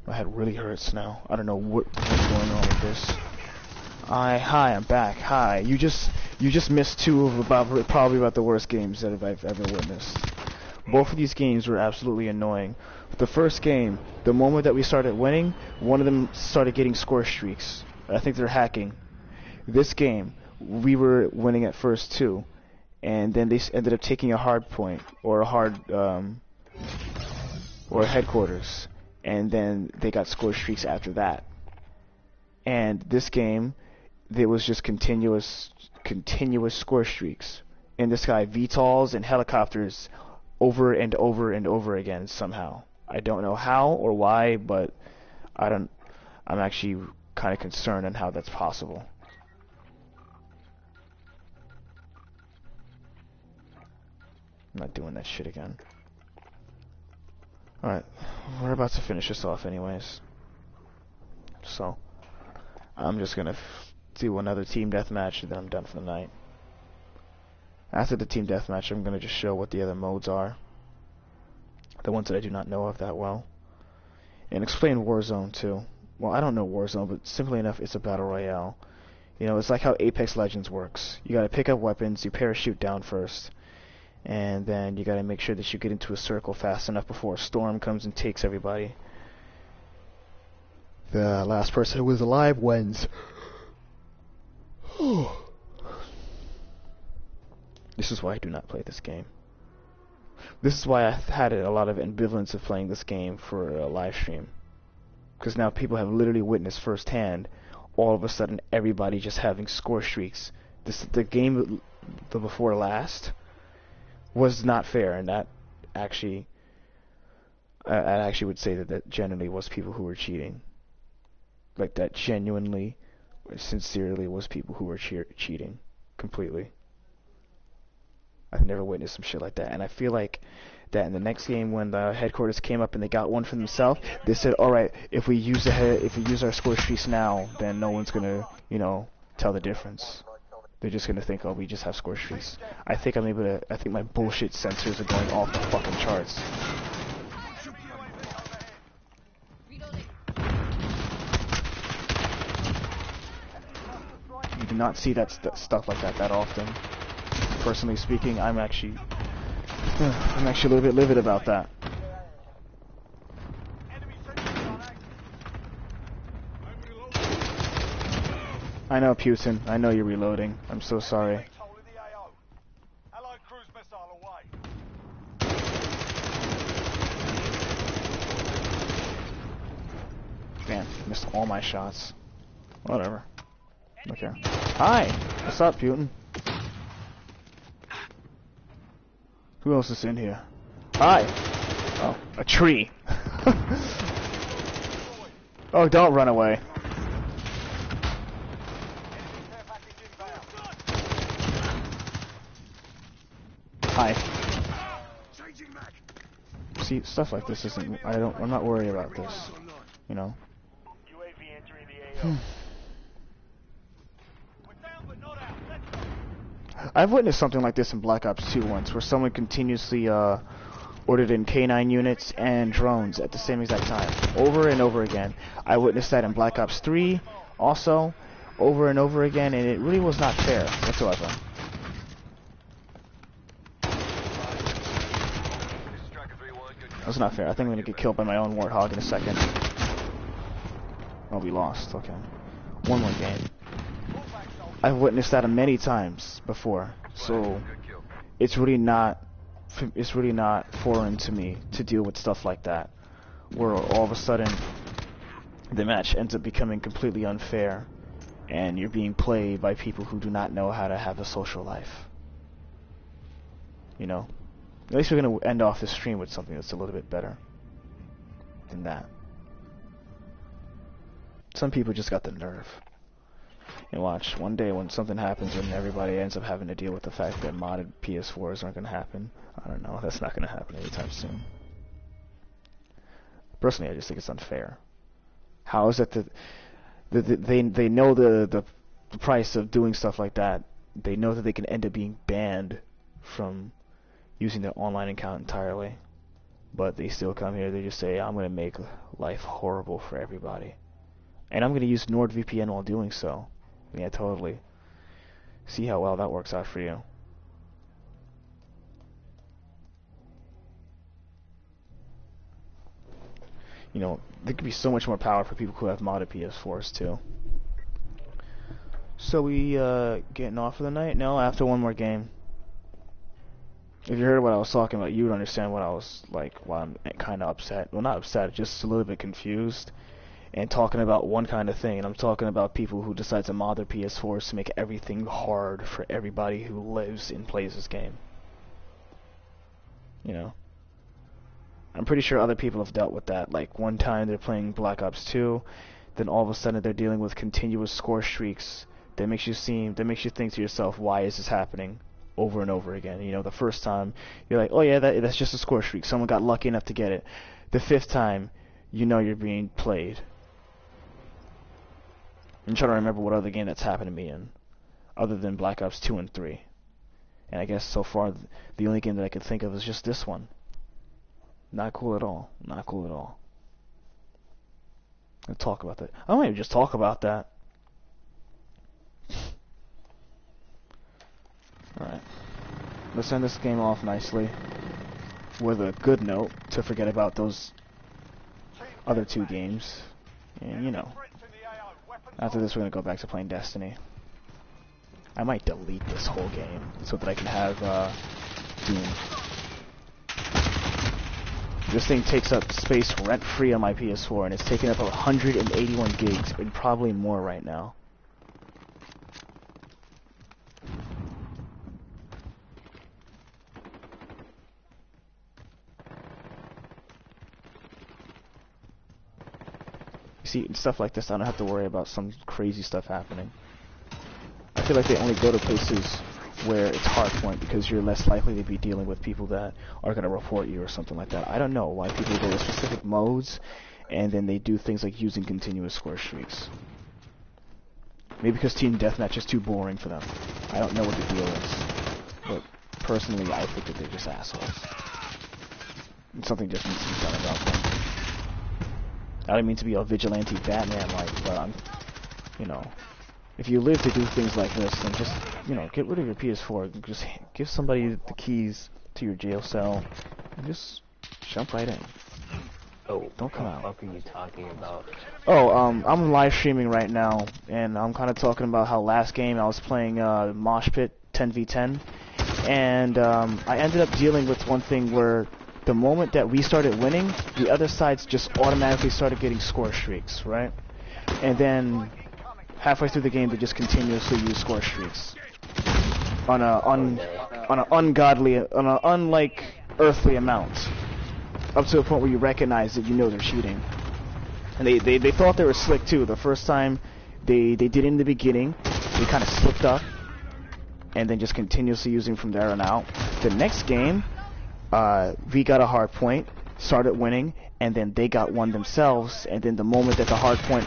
My head really hurts now. I don't know what's going on with this. Hi, I'm back. Hi. You just missed two of probably about the worst games that I've ever witnessed. Both of these games were absolutely annoying. The first game, the moment that we started winning, one of them started getting score streaks. I think they're hacking. This game, we were winning at first too, and then they ended up taking a hard point or a hard or a headquarters, and then they got score streaks after that. And this game, there was just continuous score streaks. And this guy VTOLs and helicopters over and over and over again somehow. I don't know how or why, but I'm actually kind of concerned on how that's possible. I'm not doing that shit again. Alright, we're about to finish this off anyways. So, I'm just gonna do another team deathmatch, and then I'm done for the night. After the team deathmatch, I'm gonna just show what the other modes are, the ones that I do not know of that well, and explain Warzone too. Well, I don't know Warzone, but simply enough, it's a battle royale. You know, it's like how Apex Legends works. You gotta pick up weapons, you parachute down first, and then you gotta make sure that you get into a circle fast enough before a storm comes and takes everybody. The last person who was alive wins. This is why I do not play this game. This is why I had a lot of ambivalence of playing this game for a live stream. Because now people have literally witnessed firsthand, all of a sudden, everybody just having score streaks. The game the before last was not fair, and that actually, I actually would say that genuinely was people who were cheating. Like that genuinely, sincerely was people who were cheating completely. I've never witnessed some shit like that, and I feel like that in the next game when the headquarters came up and they got one for themselves, they said, all right, if we use our score streaks now, then no one's gonna, you know, tell the difference. They're just gonna think, oh, we just have score streaks. I think my bullshit sensors are going off the fucking charts. Reloading. You do not see that stuff like that often. Personally speaking, I'm actually a little bit livid about that. I know, Putin. I know you're reloading. I'm so sorry. Damn, missed all my shots. Whatever. Okay. Hi! What's up, Putin? Who else is in here? Hi! Oh, a tree. Oh, don't run away. Hi. See, stuff like this isn't, I'm not worried about this. You know? I've witnessed something like this in Black Ops 2 once, where someone continuously ordered in K9 units and drones at the same exact time, over and over again. I witnessed that in Black Ops 3, also, over and over again, and it really was not fair whatsoever. That's not fair. I think I'm gonna get killed by my own warthog in a second. Oh, we lost. Okay. One more game. I've witnessed that many times before, so it's really not foreign to me to deal with stuff like that, where all of a sudden the match ends up becoming completely unfair, and you're being played by people who do not know how to have a social life. You know? At least we're gonna end off this stream with something that's a little bit better than that. Some people just got the nerve. And watch, one day when something happens and everybody ends up having to deal with the fact that modded PS4s aren't going to happen. I don't know, that's not going to happen anytime soon. Personally, I just think it's unfair. How is it that they know the price of doing stuff like that? They know that they can end up being banned from using their online account entirely. But they still come here, they just say, I'm going to make life horrible for everybody. And I'm going to use NordVPN while doing so. Yeah, totally. See how well that works out for you. You know, there could be so much more power for people who have modded PS4s too. So we getting off for the night? No, after one more game. If you heard what I was talking about, you would understand what I was like, why I'm kind of upset. Well, not upset, just a little bit confused. And talking about one kind of thing, and I'm talking about people who decide to mod their PS4s to make everything hard for everybody who lives and plays this game. You know? I'm pretty sure other people have dealt with that. Like, one time they're playing Black Ops 2, then all of a sudden they're dealing with continuous score streaks that makes you think to yourself, why is this happening? Over and over again. You know, the first time, you're like, oh yeah, that's just a score streak. Someone got lucky enough to get it. The fifth time, you know you're being played. I'm trying to remember what other game that's happened to me in, other than Black Ops 2 and 3. And I guess so far, the only game that I could think of is just this one. Not cool at all. Not cool at all. Let's talk about that. I might even just talk about that. Alright. Let's end this game off nicely with a good note to forget about those other two games. And, you know, after this we're going to go back to playing Destiny. I might delete this whole game so that I can have Doom. This thing takes up space rent-free on my PS4, and it's taking up 181 gigs, and probably more right now. You see, stuff like this, I don't have to worry about some crazy stuff happening. I feel like they only go to places where it's hardpoint because you're less likely to be dealing with people that are going to report you or something like that. I don't know why people go to specific modes and then they do things like using continuous score streaks. Maybe because Team Deathmatch is too boring for them. I don't know what the deal is. But personally, I think that they're just assholes. And something just needs to be done about them. I don't mean to be a vigilante Batman-like, but I'm, you know, if you live to do things like this, then just, you know, get rid of your PS4. Just give somebody the keys to your jail cell and just jump right in. Oh, don't come out. What are you talking about? Oh, I'm live streaming right now, and I'm kind of talking about how last game I was playing Mosh Pit 10v10, and I ended up dealing with one thing where the moment that we started winning, the other sides just automatically started getting score streaks, right? And then halfway through the game, they just continuously use score streaks on an unlike earthly amount, up to a point where you recognize that you know they're cheating. And they thought they were slick too. The first time they did it in the beginning, they kind of slipped up, and then just continuously using from there on out. The next game, we got a hard point, started winning, and then they got one themselves. And then the moment that the hard point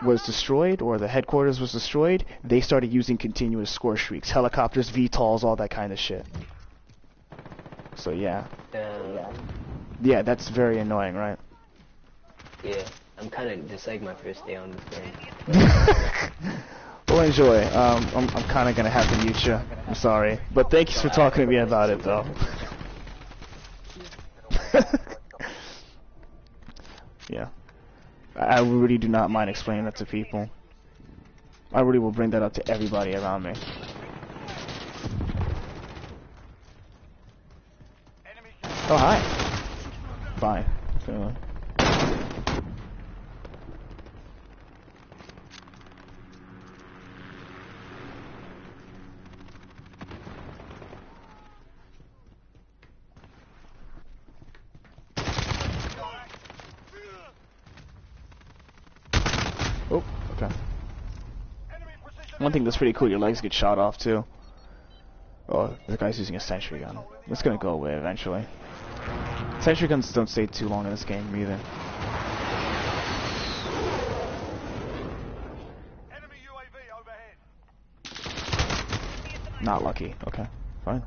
was destroyed, or the headquarters was destroyed, they started using continuous score streaks, helicopters, VTOLs, all that kind of shit. So yeah. Yeah, that's very annoying, right? Yeah, I'm kind of just like my first day on this game. Well, enjoy. I'm kind of gonna have to mute you. I'm sorry, but thank you for talking to me about it, though. Yeah. I really do not mind explaining that to people. I really will bring that up to everybody around me. Oh, hi. Bye. Okay. Oh, okay. One thing that's pretty cool, your legs get shot off too. Oh, the guy's using a sentry gun. It's gonna go away eventually. Sentry guns don't stay too long in this game either. Enemy UAV overhead. Not lucky. Okay, fine.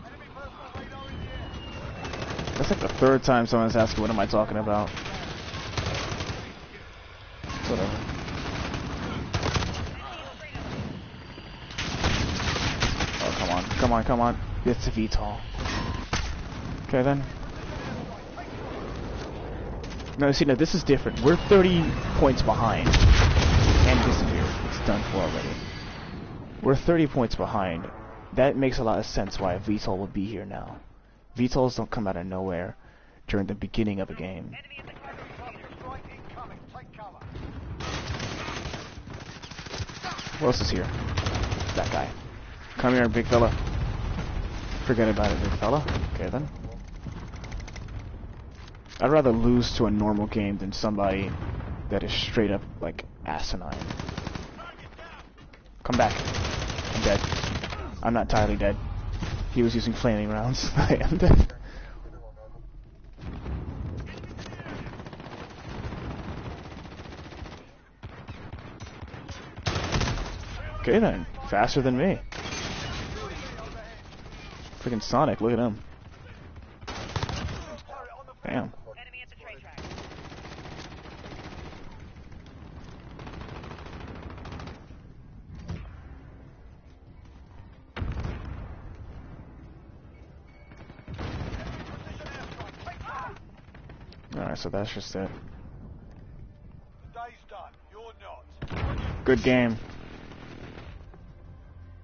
Enemy personal radar in the air. That's like the third time someone's asking what am I talking about. Whatever. Oh, come on. Come on, come on. It's a VTOL. Okay, then. No, see, no, this is different. We're 30 points behind. And disappeared. It's done for already. We're 30 points behind. That makes a lot of sense why a VTOL would be here now. VTOLs don't come out of nowhere during the beginning of a game. Enemy in the cargo cluster strike incoming. Take cover. Who else is here? That guy. Come here, big fella. Forget about it, big fella. Okay, then. I'd rather lose to a normal game than somebody that is straight up, like, asinine. Come back. I'm dead. I'm not entirely dead. He was using flaming rounds. I am dead. Okay then, faster than me. Freaking Sonic, look at him. Damn. Enemy infiltrate track. Alright, so that's just it. The day's done. You're not. Good game.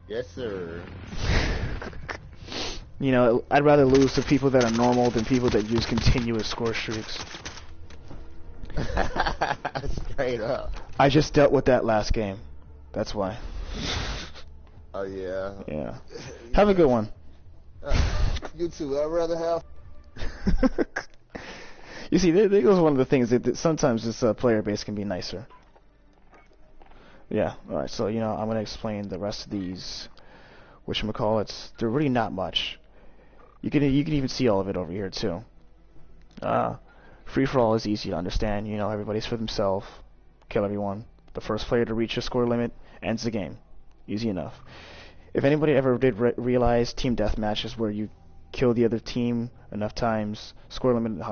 Yes, sir. You know, I'd rather lose to people that are normal than people that use continuous score streaks. Straight up. I just dealt with that last game. That's why. Oh, yeah. Yeah. Have a good one. You too. I'd rather have... You see, there goes one of the things that sometimes this player base can be nicer. Yeah, alright, so, you know, I'm going to explain the rest of these, whatchamacallits. They're really not much. You can even see all of it over here, too. Free-for-all is easy to understand. You know, everybody's for themselves. Kill everyone. The first player to reach a score limit ends the game. Easy enough. If anybody ever did realize team deathmatch is where you kill the other team enough times, score limit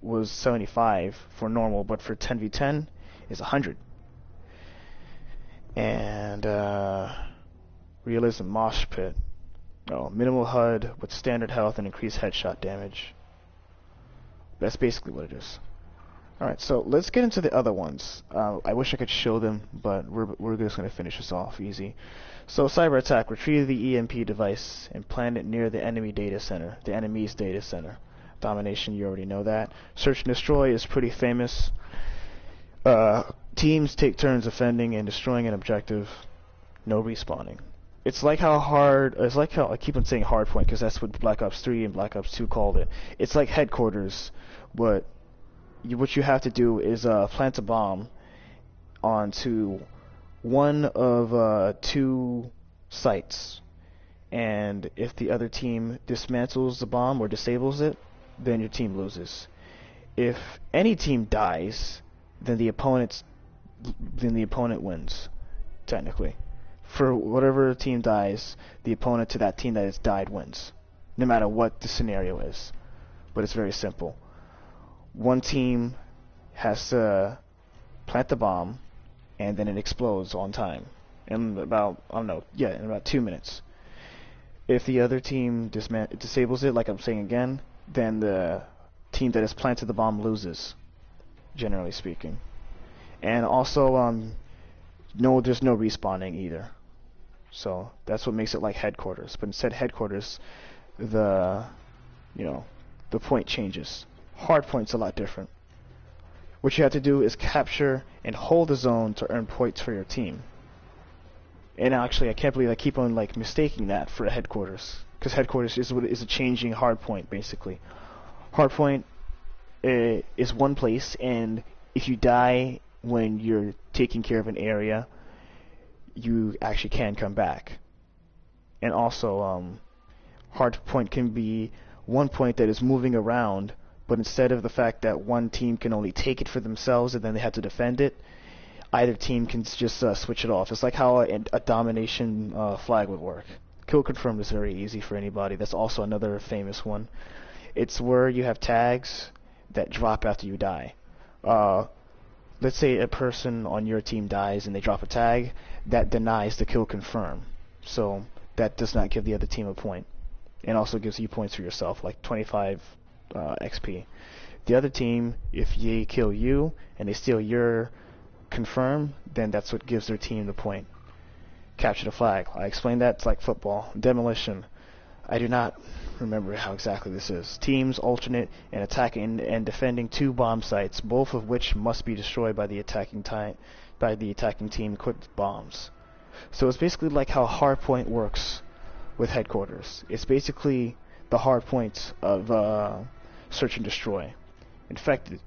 was 75 for normal, but for 10v10 is 100. And realism mosh pit. Oh, minimal HUD with standard health and increased headshot damage. That's basically what it is. Alright, so let's get into the other ones. I wish I could show them, but we're just going to finish this off easy. So, cyber attack. Retrieve the EMP device and plant it near the enemy data center. The enemy's data center. Domination, you already know that. Search and destroy is pretty famous. Teams take turns defending and destroying an objective. No respawning. It's like how I keep on saying hardpoint because that's what Black Ops 3 and Black Ops 2 called it. It's like headquarters, but what you have to do is plant a bomb onto one of two sites, and if the other team dismantles the bomb or disables it, then your team loses. If any team dies, then the opponent wins, technically. For whatever team dies, the opponent to that team that has died wins, no matter what the scenario is. But it's very simple. One team has to plant the bomb, and then it explodes on time in about, I don't know, yeah, in about 2 minutes. If the other team disables it, like I'm saying again, then the team that has planted the bomb loses, generally speaking. And also, there's no respawning either. So that's what makes it like headquarters. But instead headquarters, the point changes. Hardpoint's a lot different. What you have to do is capture and hold the zone to earn points for your team. And actually, I can't believe I keep on mistaking that for a headquarters, because headquarters is a changing hardpoint basically. Hardpoint is one place, and if you die when you're taking care of an area, you actually can come back. And also, hardpoint can be one point that is moving around, but instead of the fact that one team can only take it for themselves and then they have to defend it, either team can just switch it off. It's like how a domination flag would work. Kill confirmed is very easy for anybody. That's also another famous one. It's where you have tags that drop after you die. Let's say a person on your team dies and they drop a tag, that denies the kill confirm. So that does not give the other team a point. And also gives you points for yourself, like 25 XP. The other team, if they kill you and they steal your confirm, then that's what gives their team the point. Capture the flag. I explained that. It's like football. Demolition. I do not remember how exactly this is. Teams alternate in attacking and defending two bomb sites, both of which must be destroyed by the attacking team equipped with bombs. So it's basically like how hardpoint works with headquarters. It's basically the hardpoint of search and destroy. Infected.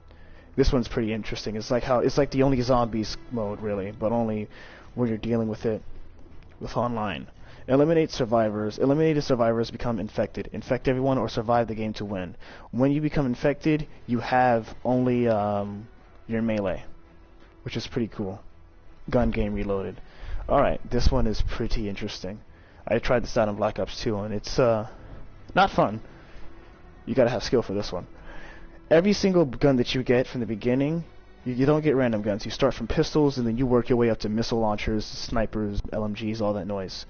This one's pretty interesting. It's like the only zombies mode really, but only when you're dealing with it with online. Eliminated survivors become infected. Infect everyone or survive the game to win. When you become infected, you have only your melee, which is pretty cool. Gun game reloaded. Alright, this one is pretty interesting. I tried this out on Black Ops 2, and it's not fun. You gotta have skill for this one. Every single gun that you get from the beginning, you don't get random guns. You start from pistols, and then you work your way up to missile launchers, snipers, LMGs, all that noise.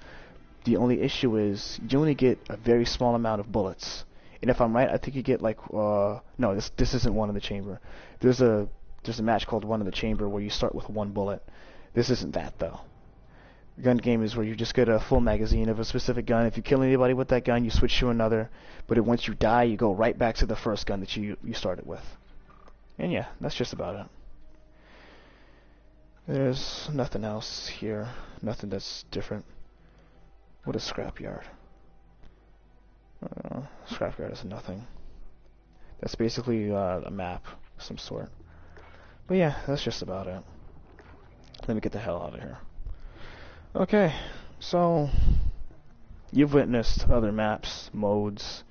The only issue is you only get a very small amount of bullets. And if I'm right, I think you get like no, this isn't one in the chamber. There's a match called One in the Chamber where you start with one bullet. This isn't that though. Gun game is where you just get a full magazine of a specific gun. If you kill anybody with that gun, you switch to another. But once you die, you go right back to the first gun that you started with. And yeah, that's just about it. There's nothing else here. Nothing that's different. What is scrapyard? Scrapyard is nothing. That's basically a map of some sort. But yeah, that's just about it. Let me get the hell out of here. Okay, so you've witnessed other maps, modes,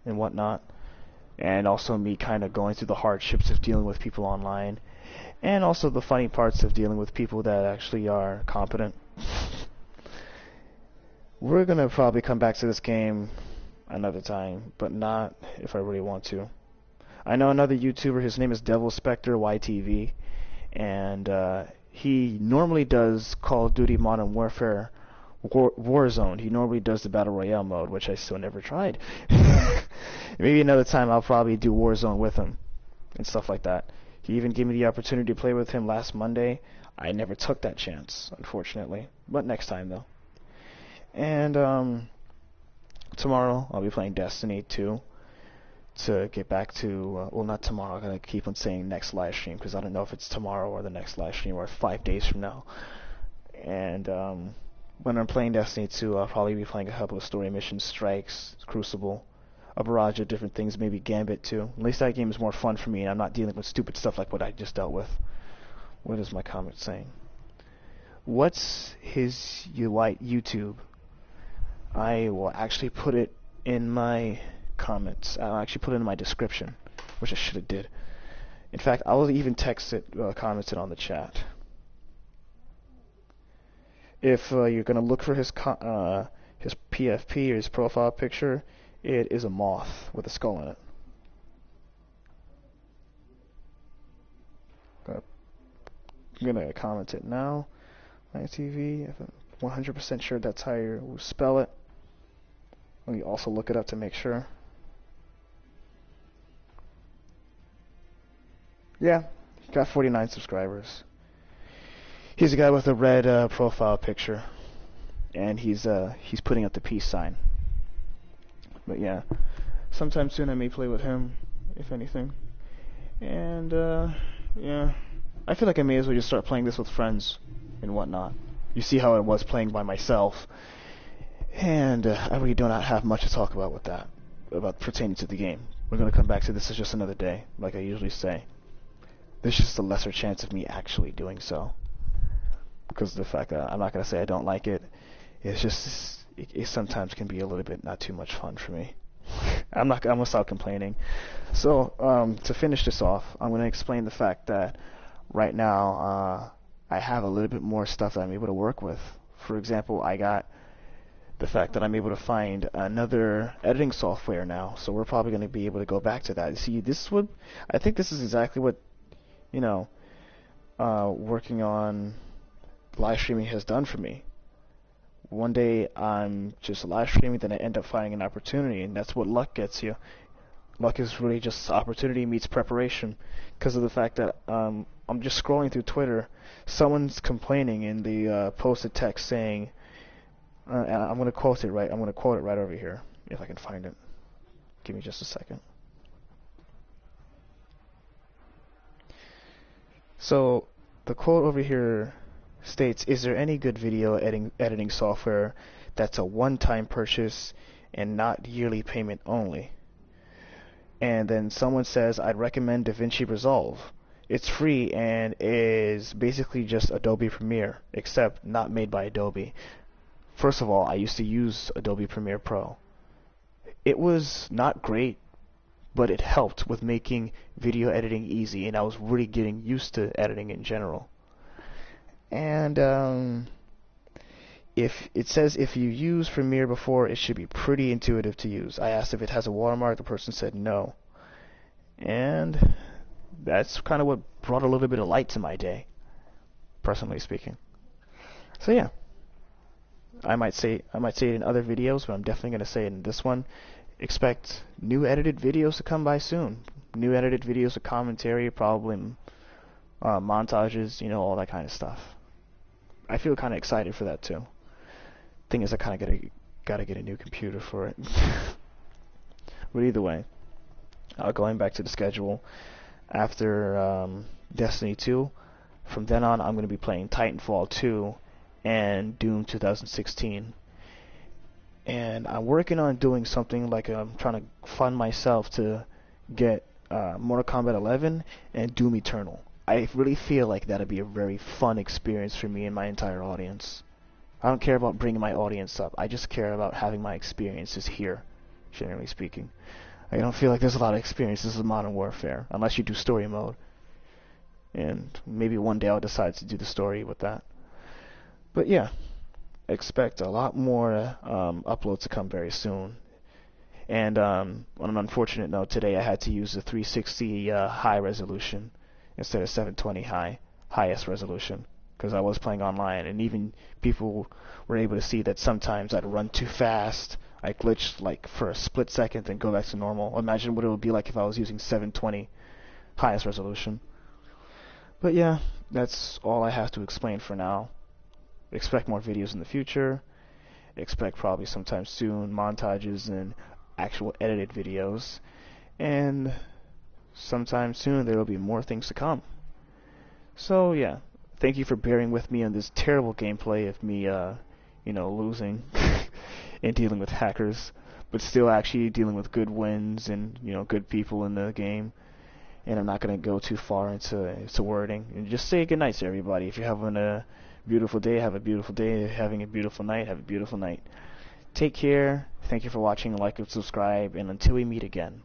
and whatnot, and also me kind of going through the hardships of dealing with people online, and also the funny parts of dealing with people that actually are competent. We're gonna probably come back to this game another time, but not if I really want to. I know another YouTuber, his name is Devil Spectre YTV, and he normally does Call of Duty Modern Warfare Warzone. He normally does the Battle Royale mode, which I still never tried. Maybe another time I'll probably do Warzone with him and stuff like that. He even gave me the opportunity to play with him last Monday. I never took that chance, unfortunately. But next time, though. And tomorrow I'll be playing Destiny 2 to get back to, well, not tomorrow. I'm going to keep on saying next live stream because I don't know if it's tomorrow or the next live stream or 5 days from now. And when I'm playing Destiny 2, I'll probably be playing a couple of story missions, Strikes, Crucible, a barrage of different things, maybe Gambit too. At least that game is more fun for me and I'm not dealing with stupid stuff like what I just dealt with. What is my comment saying? What's his YouTube? I will actually put it in my comments. I'll actually put it in my description, which I should have did. In fact, I will even text it, comment it on the chat. If you're gonna look for his PFP or his profile picture, it is a moth with a skull in it. I'm gonna comment it now. ITV. I'm 100% sure that's how you spell it. Let me also look it up to make sure. Yeah, got 49 subscribers. He's a guy with a red profile picture, and he's putting up the peace sign. But yeah, sometime soon I may play with him, if anything. And yeah, I feel like I may as well just start playing this with friends and whatnot. You see how I was playing by myself, and I really do not have much to talk about with that, about pertaining to the game. We're gonna come back to this as just another day, like I usually say. There's just a lesser chance of me actually doing so, because of the fact that I'm not gonna say I don't like it. It's just it sometimes can be a little bit not too much fun for me. I'm gonna stop complaining. So to finish this off, I'm gonna explain the fact that right now I have a little bit more stuff that I'm able to work with. For example, I got the fact that I'm able to find another editing software now, so we're probably going to be able to go back to that. See, I think this is exactly what, working on live streaming has done for me. One day I'm just live streaming, then I end up finding an opportunity, and that's what luck gets you. Luck is really just opportunity meets preparation, because of the fact that I'm just scrolling through Twitter. Someone's complaining in the posted text saying, and I'm going to quote it right. I'm going to quote it right over here, if I can find it. Give me just a second. So the quote over here states, "Is there any good video editing software that's a one-time purchase and not yearly payment only?" And then someone says, "I'd recommend DaVinci Resolve. It's free and is basically just Adobe Premiere, except not made by Adobe." First of all, I used to use Adobe Premiere Pro. It was not great, but it helped with making video editing easy, and I was really getting used to editing in general. And if it says if you use Premiere before, it should be pretty intuitive to use. I asked if it has a watermark. The person said no. And that's kind of what brought a little bit of light to my day, personally speaking. So yeah, I might say it in other videos, but I'm definitely going to say it in this one. Expect new edited videos to come by soon. New edited videos with commentary, probably montages, you know, all that kind of stuff. I feel kind of excited for that too. Thing is, I kind of gotta get a new computer for it. But either way, going back to the schedule, after Destiny 2, from then on, I'm going to be playing Titanfall 2 and Doom 2016. And I'm working on doing something like I'm trying to fund myself to get Mortal Kombat 11 and Doom Eternal. I really feel like that'd be a very fun experience for me and my entire audience. I don't care about bringing my audience up. I just care about having my experiences here, generally speaking. I don't feel like there's a lot of experiences in Modern Warfare, unless you do story mode. And maybe one day I'll decide to do the story with that. But yeah, expect a lot more uploads to come very soon. And on an unfortunate note, today I had to use the 360 high resolution instead of 720 highest resolution, because I was playing online, and even people were able to see that sometimes I'd run too fast. I glitched like for a split second, then go back to normal. Imagine what it would be like if I was using 720 highest resolution. But yeah, that's all I have to explain for now. Expect more videos in the future. Expect probably sometime soon montages and actual edited videos. And sometime soon there will be more things to come. So yeah, thank you for bearing with me on this terrible gameplay of me, losing and dealing with hackers, but still actually dealing with good wins and, good people in the game. And I'm not going to go too far into wording. And just say goodnight to everybody. If you're having a beautiful day, have a beautiful day. If you're having a beautiful night, have a beautiful night. Take care. Thank you for watching. Like and subscribe. And until we meet again.